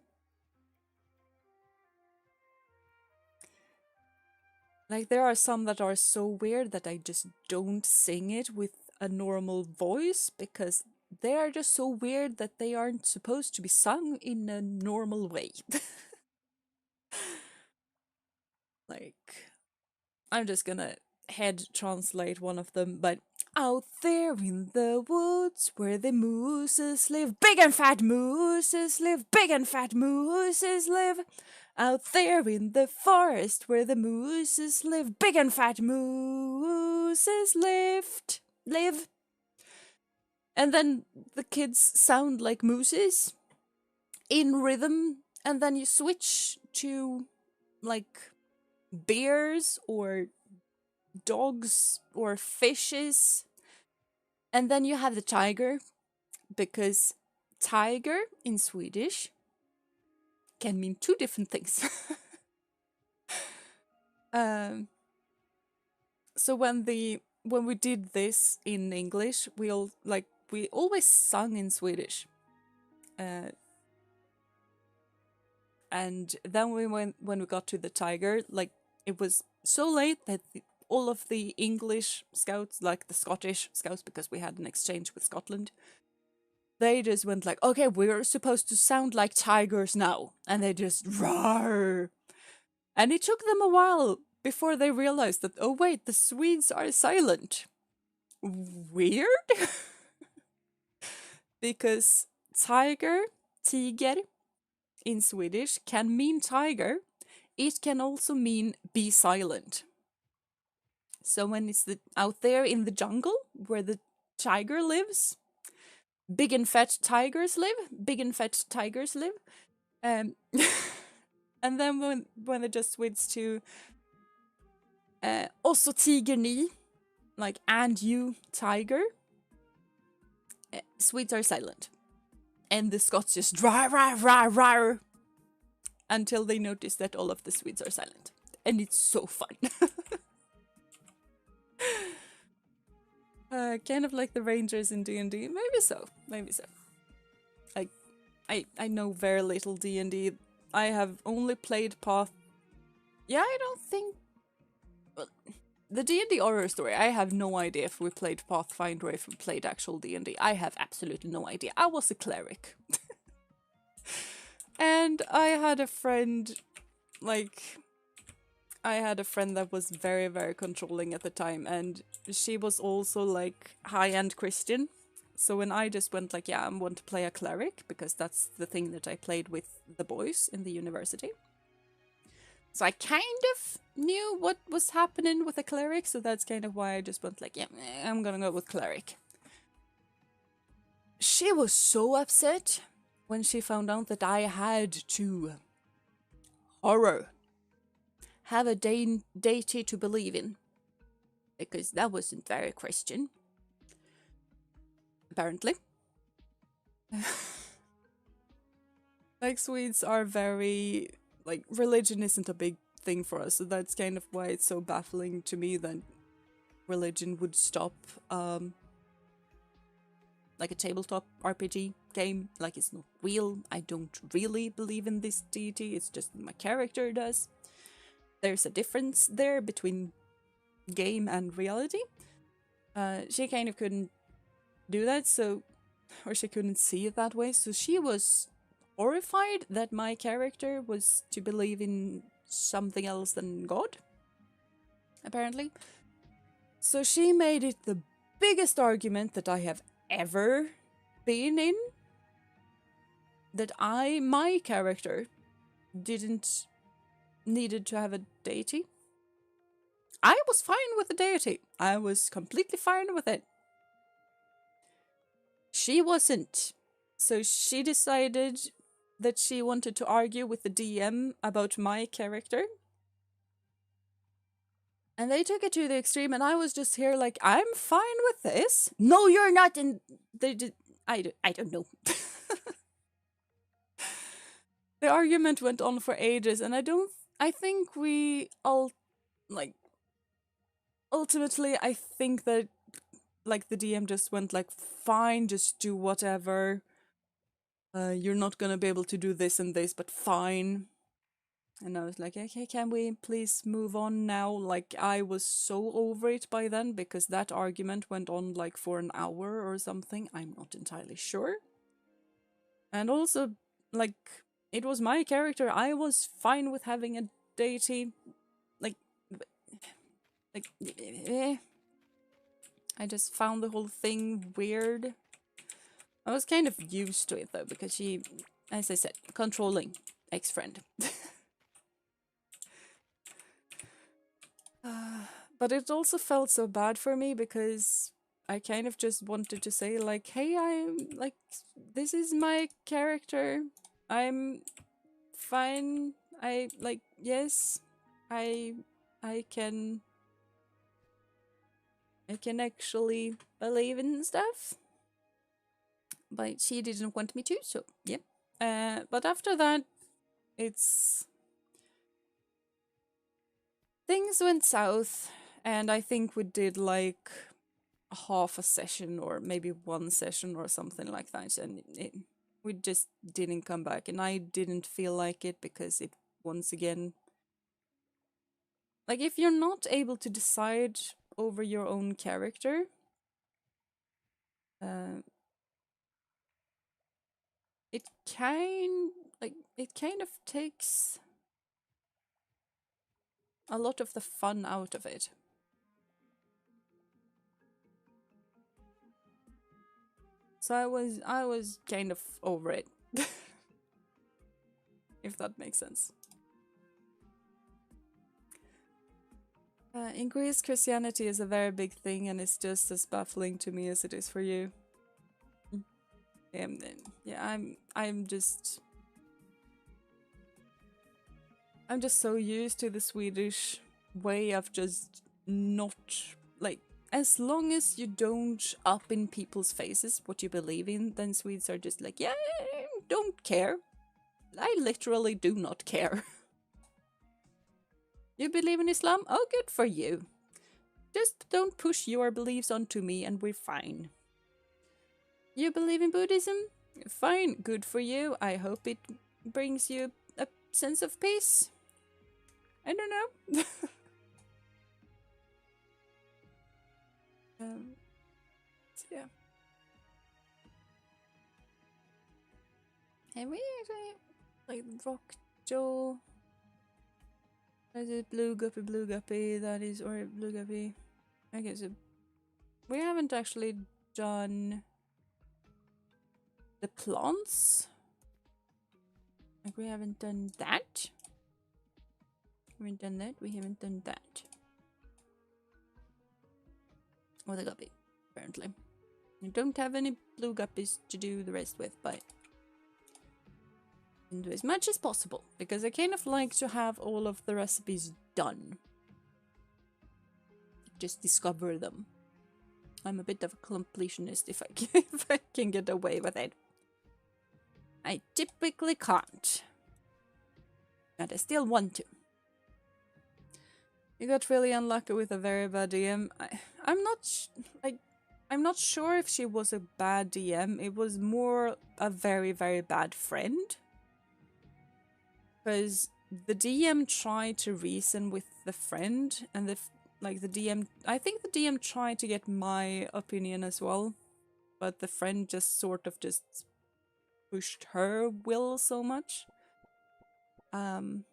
Like, there are some that are so weird that I just don't sing it with a normal voice, because they are just so weird that they aren't supposed to be sung in a normal way. Like, I'm just gonna head translate one of them, but out there in the woods where the mooses live, big and fat mooses live, big and fat mooses live. Out there in the forest where the mooses live, big and fat mooses live. And then the kids sound like mooses in rhythm, and then you switch to, like, bears or dogs or fishes, and then you have the tiger, because tiger in Swedish can mean 2 different things. So when we did this in English, we always sung in Swedish, and then when we got to the tiger, like, it was so late that all of the English scouts, like the Scottish scouts, because we had an exchange with Scotland, they just went like, okay, we're supposed to sound like tigers now. And they just roar. And it took them a while before they realized that, oh wait, the Swedes are silent. Weird? Because tiger, in Swedish, can mean tiger. It can also mean be silent. So when it's out there in the jungle where the tiger lives, big and fat tigers live. And then when it just switched to också tiger ni, like, and you tiger, Swedes are silent. And the Scots just rah, rah, rah, rah, until they notice that all of the Swedes are silent. And it's so fun. Kind of like the Rangers in D&D. Maybe so. Maybe so. Like, I know very little D&D. I have only played Path. Yeah, I don't think... Well, the D&D horror story, I have no idea if we played Pathfinder or if we played actual D&D. I have absolutely no idea. I was a cleric. And I had a friend, like... I had a friend that was very, very controlling at the time, and she was also, like, high-end Christian. So when I just went, like, yeah, I want to play a cleric, because that's the thing that I played with the boys in the university. So I kind of knew what was happening with a cleric, so that's kind of why I just went, like, yeah, I'm gonna go with cleric. She was so upset when she found out that I had to have a deity to believe in, because that wasn't very Christian, apparently. Like, Swedes are very, like, religion isn't a big thing for us, so that's kind of why it's so baffling to me that religion would stop, like, a tabletop RPG game. Like, it's not real. I don't really believe in this deity, it's just my character does. There's a difference there between game and reality. She kind of couldn't do that, so... Or she couldn't see it that way, so she was horrified that my character was to believe in something else than God, apparently. So she made it the biggest argument that I have ever been in, that my character, didn't needed to have a deity. I was fine with the deity. I was completely fine with it. She wasn't. So she decided that she wanted to argue with the DM about my character. And they took it to the extreme, and I was just here like, I'm fine with this. No, you're not. And they did. I don't know. The argument went on for ages, and I think we all, like, ultimately, I think that, like, the DM just went like, fine, just do whatever. You're not gonna be able to do this and this, but fine. And I was like, okay, can we please move on now? Like, I was so over it by then, because that argument went on like for an hour or something. I'm not entirely sure. And also, like, it was my character. I was fine with having a deity. I just found the whole thing weird. I was kind of used to it though, because she, as I said, controlling ex-friend. But it also felt so bad for me, because I kind of just wanted to say like, hey, I'm like, this is my character. I'm fine. I like, yes, I can actually believe in stuff. But she didn't want me to, so yeah. But after that, things went south, and I think we did like half a session or maybe one session or something like that, and we just didn't come back, and I didn't feel like it, because it, once again, like, if you're not able to decide over your own character, it kind of takes a lot of the fun out of it. So I was kind of over it. If that makes sense. In Greece, Christianity is a very big thing, and it's just as baffling to me as it is for you. Yeah, I'm just so used to the Swedish way of just not, like, as long as you don't up in people's faces what you believe in, then Swedes are just like, yeah, don't care. I literally do not care. You believe in Islam? Oh, good for you. Just don't push your beliefs onto me and we're fine. You believe in Buddhism? Fine, good for you. I hope it brings you a sense of peace. I don't know. So yeah. Have we actually like rock Joe? Is it blue guppy? That is, or blue guppy. Okay, so we haven't actually done the plants. Like, we haven't done that. We haven't done that. We haven't done that. Or the guppy, apparently. You don't have any blue guppies to do the rest with, but I can do as much as possible because I kind of like to have all of the recipes done. Just discover them. I'm a bit of a completionist if I can get away with it. I typically can't. But I still want to. You got really unlucky with a very bad DM. I'm not sure if she was a bad DM. It was more a very, very bad friend. Because the DM tried to reason with the friend, and the DM. I think the DM tried to get my opinion as well, but the friend just sort of just pushed her will so much. And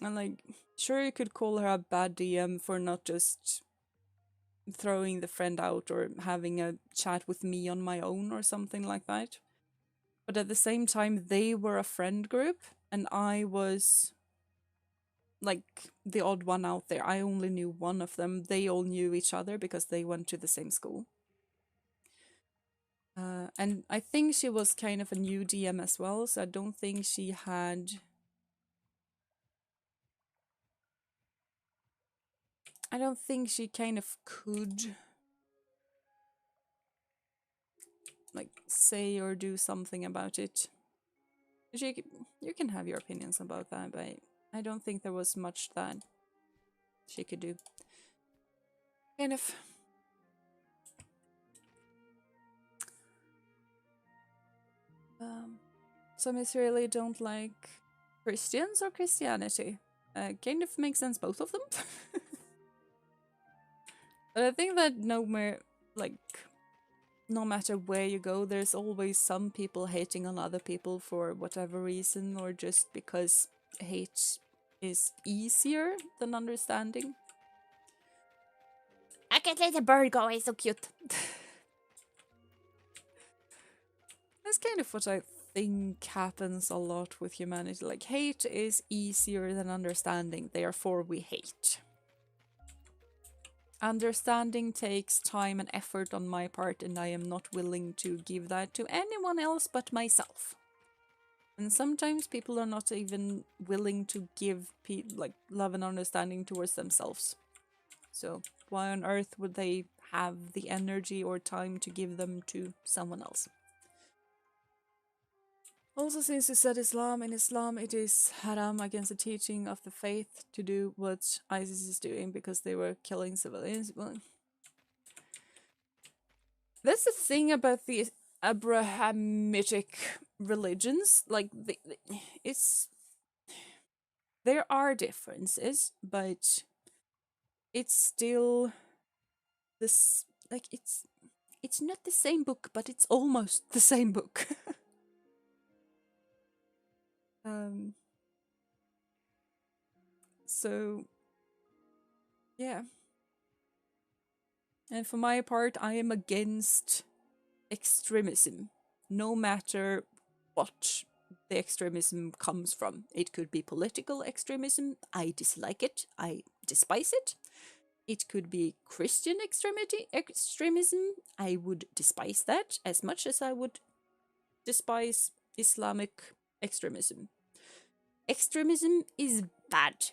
like, sure, you could call her a bad DM for not just throwing the friend out or having a chat with me on my own or something like that. But at the same time, they were a friend group, and I was like the odd one out there. I only knew one of them. They all knew each other because they went to the same school. And I think she was kind of a new DM as well, so I don't think she had... I don't think she kind of could like say or do something about it. You can have your opinions about that, but I don't think there was much that she could do. Kind of. Some Israeli don't like Christians or Christianity. Kind of makes sense, both of them. But I think that no matter where you go, there's always some people hating on other people for whatever reason, or just because hate is easier than understanding. I can't let a bird go, he's so cute. That's kind of what I think happens a lot with humanity. Like, hate is easier than understanding, therefore we hate. Understanding takes time and effort on my part, and I am not willing to give that to anyone else but myself. And sometimes people are not even willing to give love and understanding towards themselves. So why on earth would they have the energy or time to give them to someone else? Also, since you said Islam, in Islam it is haram against the teaching of the faith to do what ISIS is doing because they were killing civilians. Well, that's the thing about the Abrahamitic religions. Like, there are differences, but it's still this. Like, it's not the same book, but it's almost the same book. So, yeah. And for my part, I am against extremism, no matter what the extremism comes from. It could be political extremism, I dislike it, I despise it. It could be Christian extremism, I would despise that as much as I would despise Islamic extremism. Extremism is bad.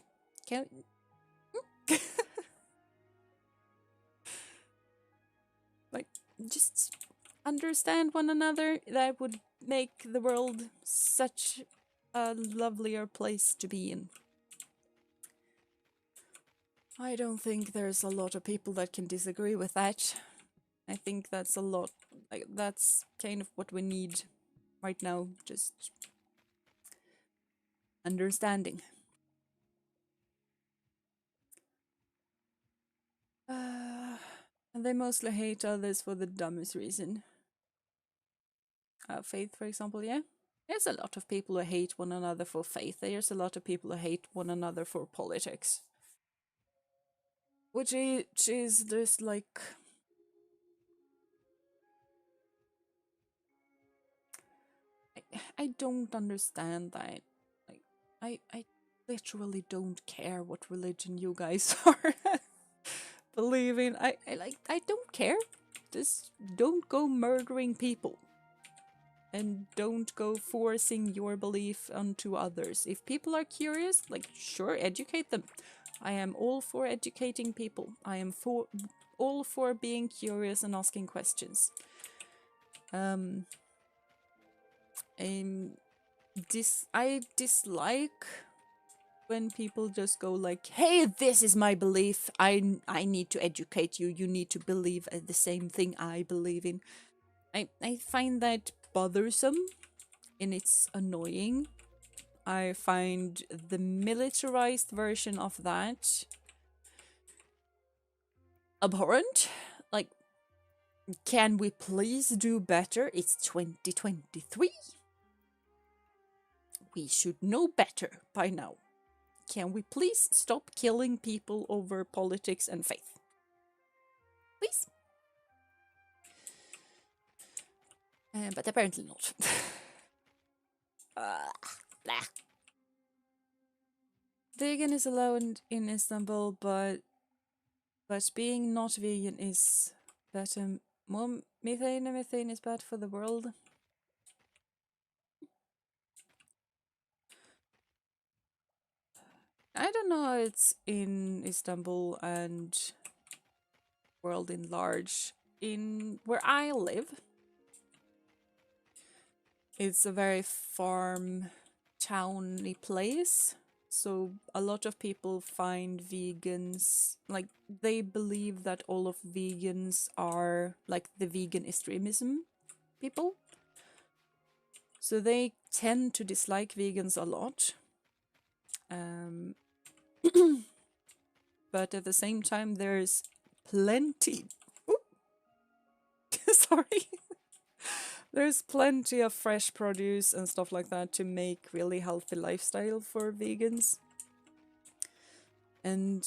understand one another, that would make the world such a lovelier place to be in. I don't think there's a lot of people that can disagree with that. I think that's a lot, like, that's kind of what we need right now, just understanding. And they mostly hate others for the dumbest reason. Faith, for example, yeah. There's a lot of people who hate one another for faith. There's a lot of people who hate one another for politics. Which is just like... I don't understand that. Like, I literally don't care what religion you guys are believing. I don't care. Just don't go murdering people. And don't go forcing your belief onto others. If people are curious, like, sure, educate them. I am all for educating people. I am all for being curious and asking questions. I dislike when people just go like, hey, this is my belief. I need to educate you. You need to believe the same thing I believe in. I find that bothersome and it's annoying. I find the militarized version of that abhorrent. Like, can we please do better? It's 2023. We should know better by now. Can we please stop killing people over politics and faith? Please? But apparently not. Vegan is allowed in Istanbul, but being not vegan is better. More methane and methane is bad for the world. I don't know how it's in Istanbul and world in large. In where I live, it's a very farm towny place. So a lot of people find vegans, like, they believe that all of vegans are like the vegan extremism people. So they tend to dislike vegans a lot. But at the same time, there's plenty. Sorry. There's plenty of fresh produce and stuff like that to make really healthy lifestyle for vegans. And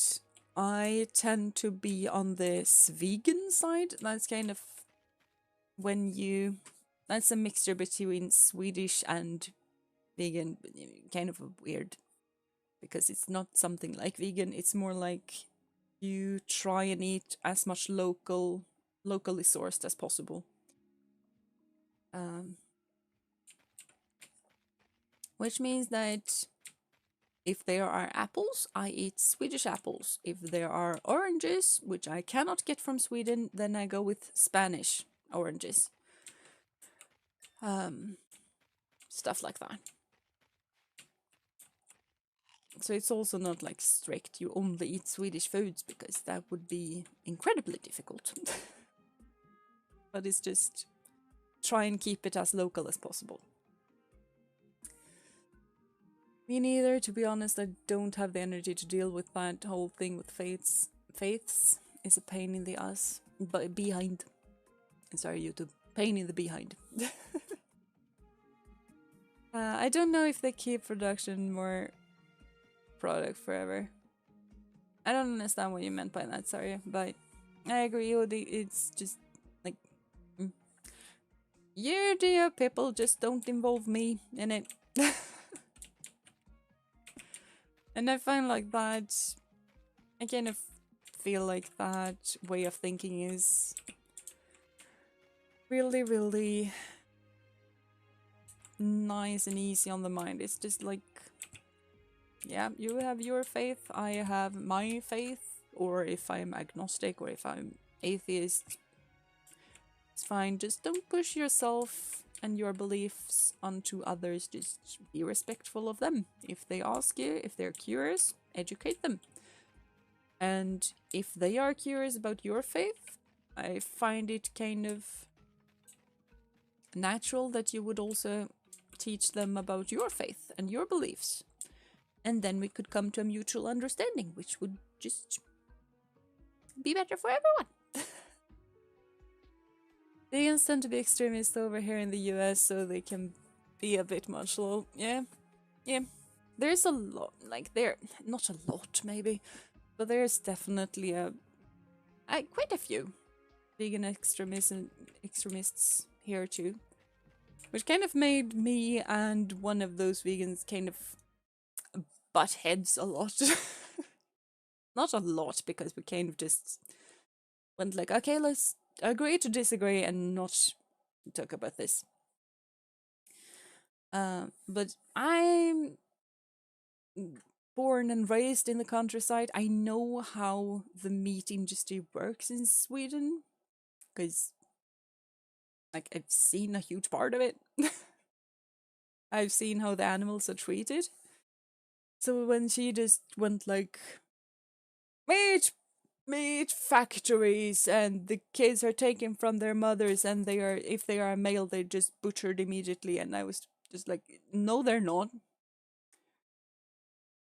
I tend to be on this vegan side. That's kind of when you... That's a mixture between Swedish and vegan. Kind of weird. Because it's not something like vegan. It's more like you try and eat as much locally sourced as possible. Which means that if there are apples, I eat Swedish apples. If there are oranges, which I cannot get from Sweden, then I go with Spanish oranges. Stuff like that. So it's also not like strict, you only eat Swedish foods, because that would be incredibly difficult. But it's just try and keep it as local as possible. Me neither, to be honest. I don't have the energy to deal with that whole thing with faiths. Faiths is a pain in the ass. But behind. Sorry, YouTube. Pain in the behind. I don't know if they keep production more product forever. I don't understand what you meant by that, sorry. But I agree with it. It's just like... You dear people, just don't involve me in it. And I find like that, I kind of feel like that way of thinking is really, really nice and easy on the mind. It's just like, yeah, you have your faith, I have my faith, or if I'm agnostic or if I'm atheist, It's fine. Just don't push yourself and your beliefs onto others. Just be respectful of them. If they ask you, if they're curious, educate them. And if they are curious about your faith, I find it kind of natural that you would also teach them about your faith and your beliefs. And then we could come to a mutual understanding, which would just be better for everyone. They instant to be extremists over here in the US so they can be a bit much low. Yeah. Yeah. There's a lot, like there, not a lot maybe, but there's definitely quite a few vegan extremists here too. Which kind of made me and one of those vegans kind of butt heads a lot. Not a lot, because we kind of just went like, okay, let's agree to disagree and not talk about this. But I'm born and raised in the countryside. I know how the meat industry works in Sweden, because like I've seen a huge part of it. I've seen how the animals are treated. So when she just went like, meat factories, and the kids are taken from their mothers, and they are, if they are a male, they're just butchered immediately, and I was just like, no, they're not.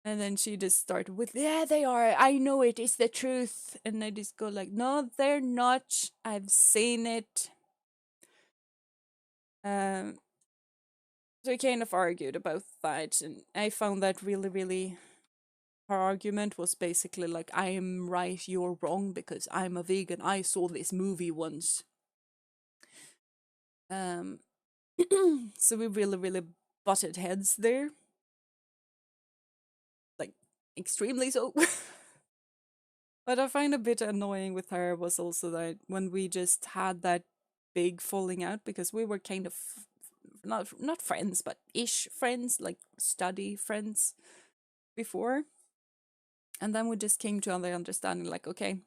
And then she just started with, yeah, they are, I know it is the truth. And I just go like, no, they're not, I've seen it. So we kind of argued about that, and I found that really, really, her argument was basically like, I am right, you're wrong, because I'm a vegan. I saw this movie once. Um, so we really, really butted heads there. Like, extremely so. But I find a bit annoying with her was also that when we just had that big falling out, because we were kind of not friends, but ish friends, like study friends before. And then we just came to the understanding like, okay,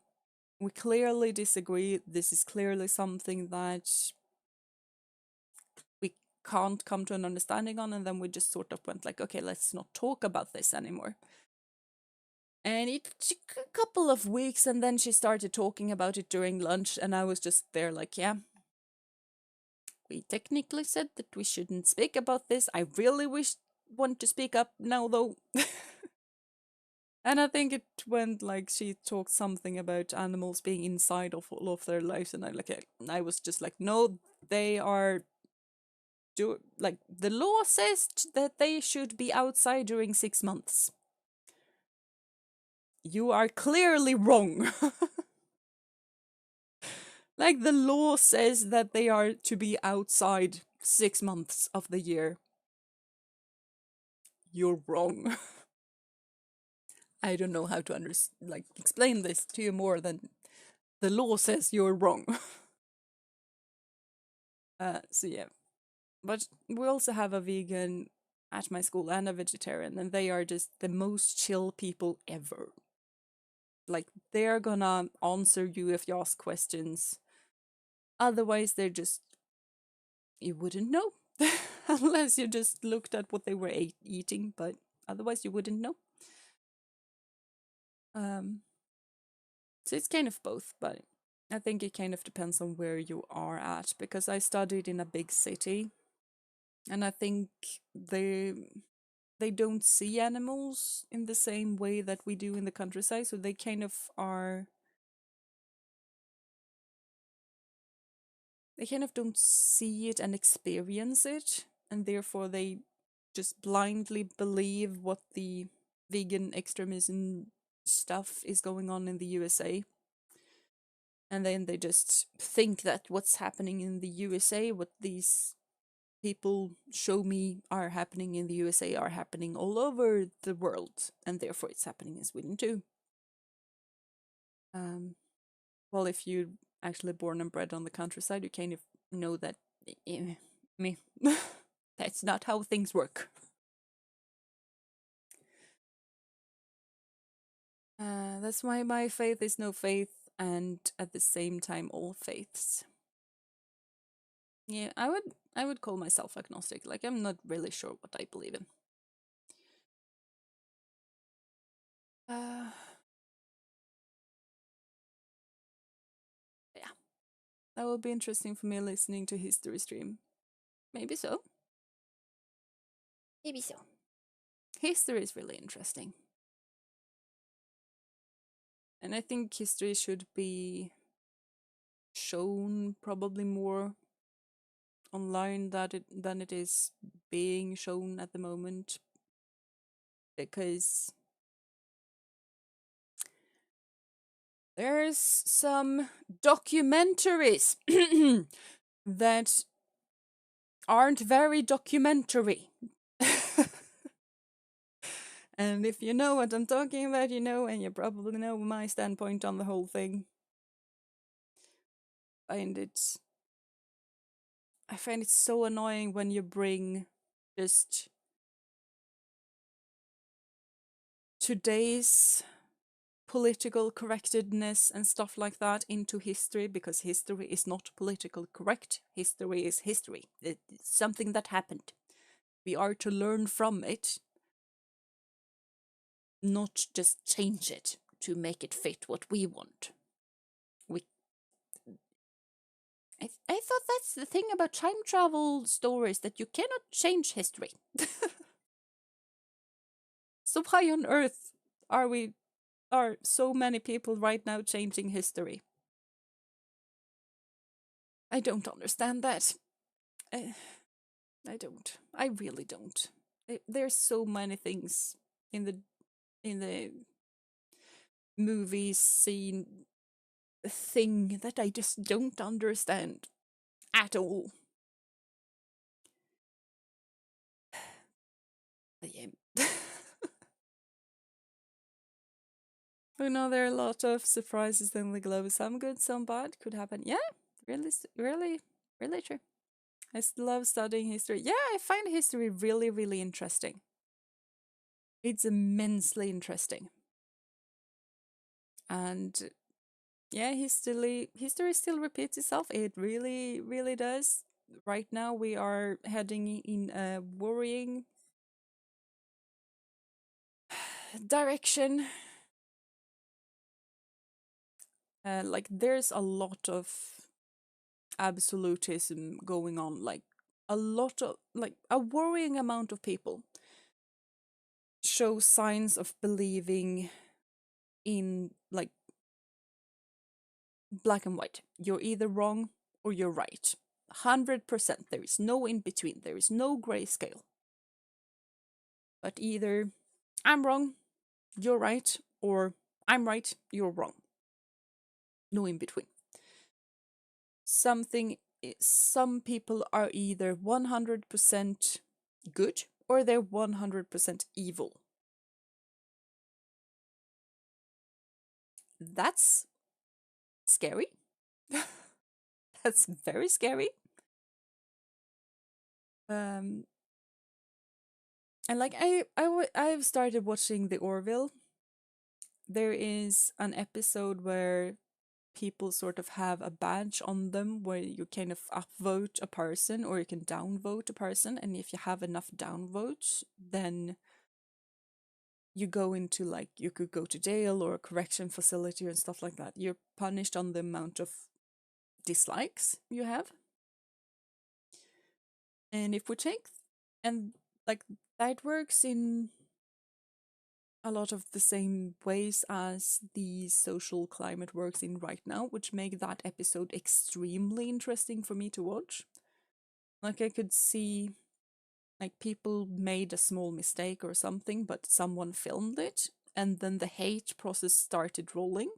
we clearly disagree. This is clearly something that we can't come to an understanding on. And then we just sort of went like, okay, let's not talk about this anymore. And it took a couple of weeks, and then she started talking about it during lunch, and I was just there like, yeah, we technically said that we shouldn't speak about this. I really want to speak up now, though. And I think it went like she talked something about animals being inside of all of their lives, and I was just like, no, they are like the law says that they should be outside during 6 months. You are clearly wrong. Like the law says that they are to be outside 6 months of the year. You're wrong. I don't know how to explain this to you more than the law says you're wrong. So yeah. But we also have a vegan at my school and a vegetarian, and they are just the most chill people ever. Like, they're gonna answer you if you ask questions. Otherwise, they're just, you wouldn't know. Unless you just looked at what they were eating, but otherwise you wouldn't know. Um, so it's kind of both, but I think it kind of depends on where you are at, because I studied in a big city, and I think they don't see animals in the same way that we do in the countryside, so they kind of are, they kind of don't see it and experience it, and therefore they just blindly believe what the vegan extremism stuff is going on in the USA. And then they just think that what's happening in the USA, what these people show me are happening in the USA, are happening all over the world, and therefore it's happening in Sweden too. Well, if you're actually born and bred on the countryside, you kind of know that, me, that's not how things work. That's why my faith is no faith, and at the same time, all faiths. Yeah, I would call myself agnostic. Like I'm not really sure what I believe in. Uh, yeah, that would be interesting for me listening to history stream. Maybe so. Maybe so. History is really interesting. And I think history should be shown probably more online than it is being shown at the moment, because there's some documentaries that aren't very documentary. And if you know what I'm talking about, you know, and you probably know my standpoint on the whole thing. And I find it so annoying when you bring just today's political correctness and stuff like that into history, because history is not political correct. History is history. It's something that happened. We are to learn from it, not just change it to make it fit what we want. We, I thought that's the thing about time travel stories, that you cannot change history. So why on earth are so many people right now changing history? I don't understand that. I, I don't. I really don't. There's so many things in the movie scene thing that I just don't understand at all. Yeah. We know there are a lot of surprises in the globe. Some good, some bad. Could happen. Yeah, really, really, really true. I love studying history. Yeah, I find history really, really interesting. It's immensely interesting. And yeah, history still repeats itself. It really, really does. Right now, we are heading in a worrying direction. Like, there's a lot of absolutism going on. Like, a lot of, like, a worrying amount of people show signs of believing in, like, black and white. You're either wrong or you're right. 100%. There is no in between. There is no grayscale. But either I'm wrong, you're right, or I'm right, you're wrong. No in between. Some people are either 100% good or they're 100% evil. That's scary. That's very scary. Um, and like I've started watching The Orville. There is an episode where people sort of have a badge on them where you kind of upvote a person or you can downvote a person, and if you have enough downvotes, then you go into, like, you could go to jail or a correction facility and stuff like that. You're punished on the amount of dislikes you have. And if we take and like that works in a lot of the same ways as the social climate works in right now, which make that episode extremely interesting for me to watch. Like, I could see, like, people made a small mistake or something, but someone filmed it, and then the hate process started rolling.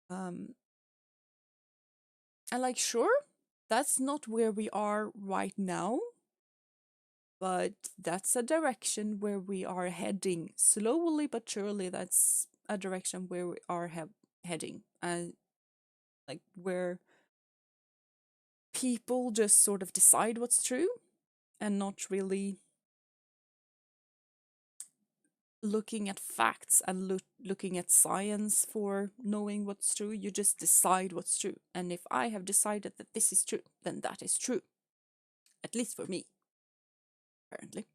Um, and like, sure, that's not where we are right now, but that's a direction where we are heading slowly but surely. That's a direction where we are heading, and like where people just sort of decide what's true and not really looking at facts and looking at science for knowing what's true. You just decide what's true. And if I have decided that this is true, then that is true. At least for me, apparently.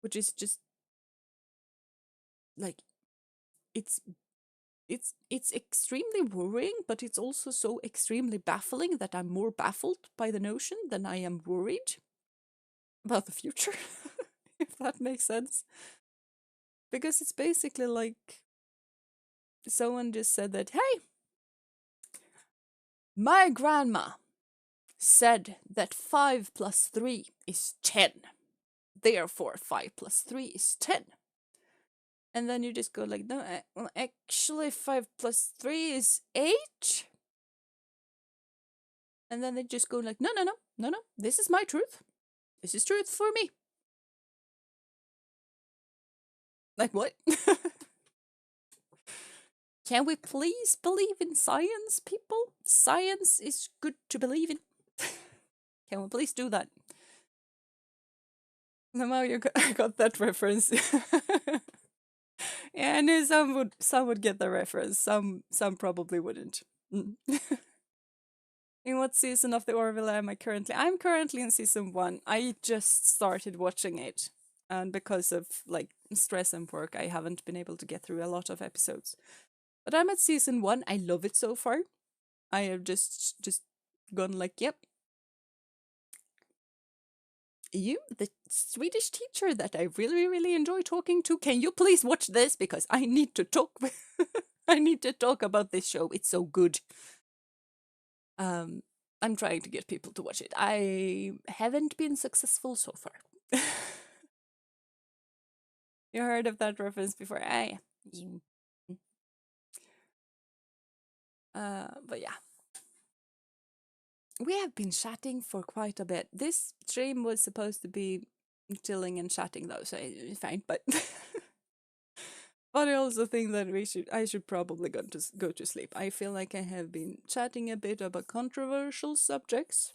Which is just like it's extremely worrying, but it's also so extremely baffling that I'm more baffled by the notion than I am worried about the future, if that makes sense. Because it's basically like someone just said that, hey, my grandma said that 5 plus 3 is 10. Therefore, 5 plus 3 is 10. And then you just go like, no, well, actually 5 plus 3 is 8. And then they just go like, no, this is my truth. This is truth for me. Like, what? Can we please believe in science, people? Science is good to believe in. Can we please do that? Now you got that reference. Yeah, I knew some would get the reference. Some probably wouldn't. Mm. In what season of the Orville am I currently? I'm currently in season 1. I just started watching it, and because of like stress and work, I haven't been able to get through a lot of episodes. But I'm at season 1. I love it so far. I have just gone like, yep. You, the Swedish teacher that I really, really enjoy talking to, can you please watch this? Because I need to talk. I need to talk about this show. It's so good. I'm trying to get people to watch it. I haven't been successful so far. You heard of that reference before? But yeah. We have been chatting for quite a bit. This stream was supposed to be chilling and chatting though, so it's fine, but but I also think that I should probably go to sleep. I feel like I have been chatting a bit about controversial subjects.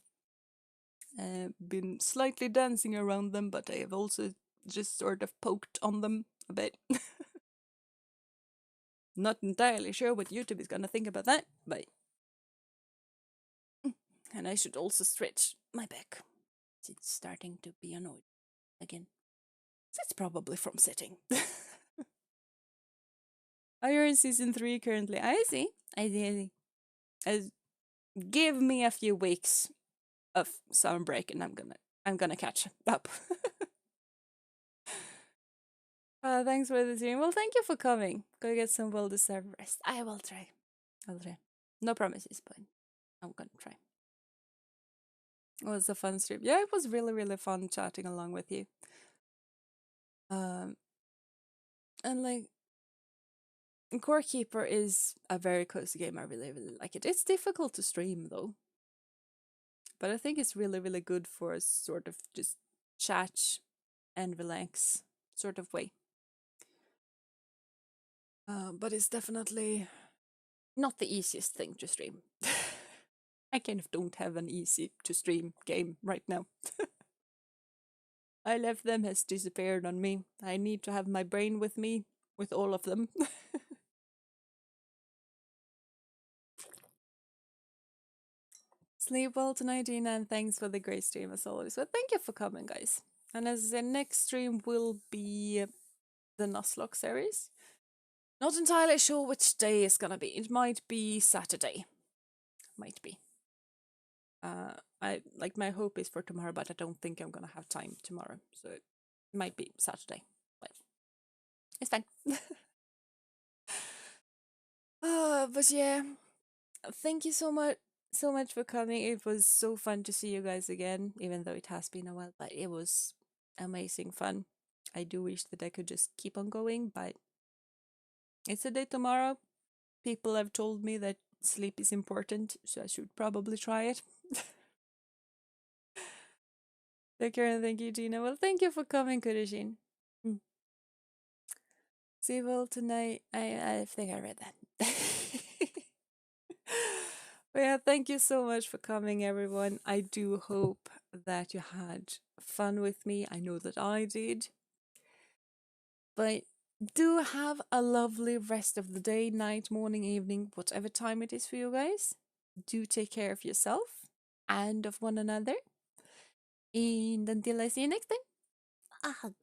Been slightly dancing around them, but I have also just sort of poked on them a bit. Not entirely sure what YouTube is gonna think about that, but and I should also stretch my back. It's starting to be annoyed again. So it's probably from sitting. You're in season 3 currently. I see. I see. Give me a few weeks of summer break, and I'm gonna catch up. Thanks for the stream. Well, thank you for coming. Go get some well-deserved rest. I will try. I'll try. No promises, but I'm gonna try. It was a fun stream. Yeah, it was really, really fun chatting along with you. And like, Core Keeper is a very cozy game. I really, really like it. It's difficult to stream though, but I think it's really, really good for a sort of just chat and relax sort of way. But it's definitely not the easiest thing to stream. I kind of don't have an easy to stream game right now. I left them has disappeared on me. I need to have my brain with me with all of them. Sleep well tonight, Jeena, and thanks for the great stream as always. But thank you for coming, guys. And as the next stream will be the Nuzlocke series. Not entirely sure which day it's gonna be. It might be Saturday. Might be. My hope is for tomorrow, but I don't think I'm gonna have time tomorrow, so it might be Saturday. But it's fine. But yeah, thank you so much for coming. It was so fun to see you guys again, even though it has been a while. But it was amazing fun. I do wish that I could just keep on going, but it's a day tomorrow. People have told me that sleep is important, so I should probably try it. Take care and thank you, Jeena. Well, thank you for coming, Kurajin. See you all tonight. I think I read that. But yeah, thank you so much for coming, everyone. I do hope that you had fun with me. I know that I did. But Do have a lovely rest of the day, night, morning, evening, whatever time it is for you guys. Do take care of yourself and of one another. And until I see you next time, a hug.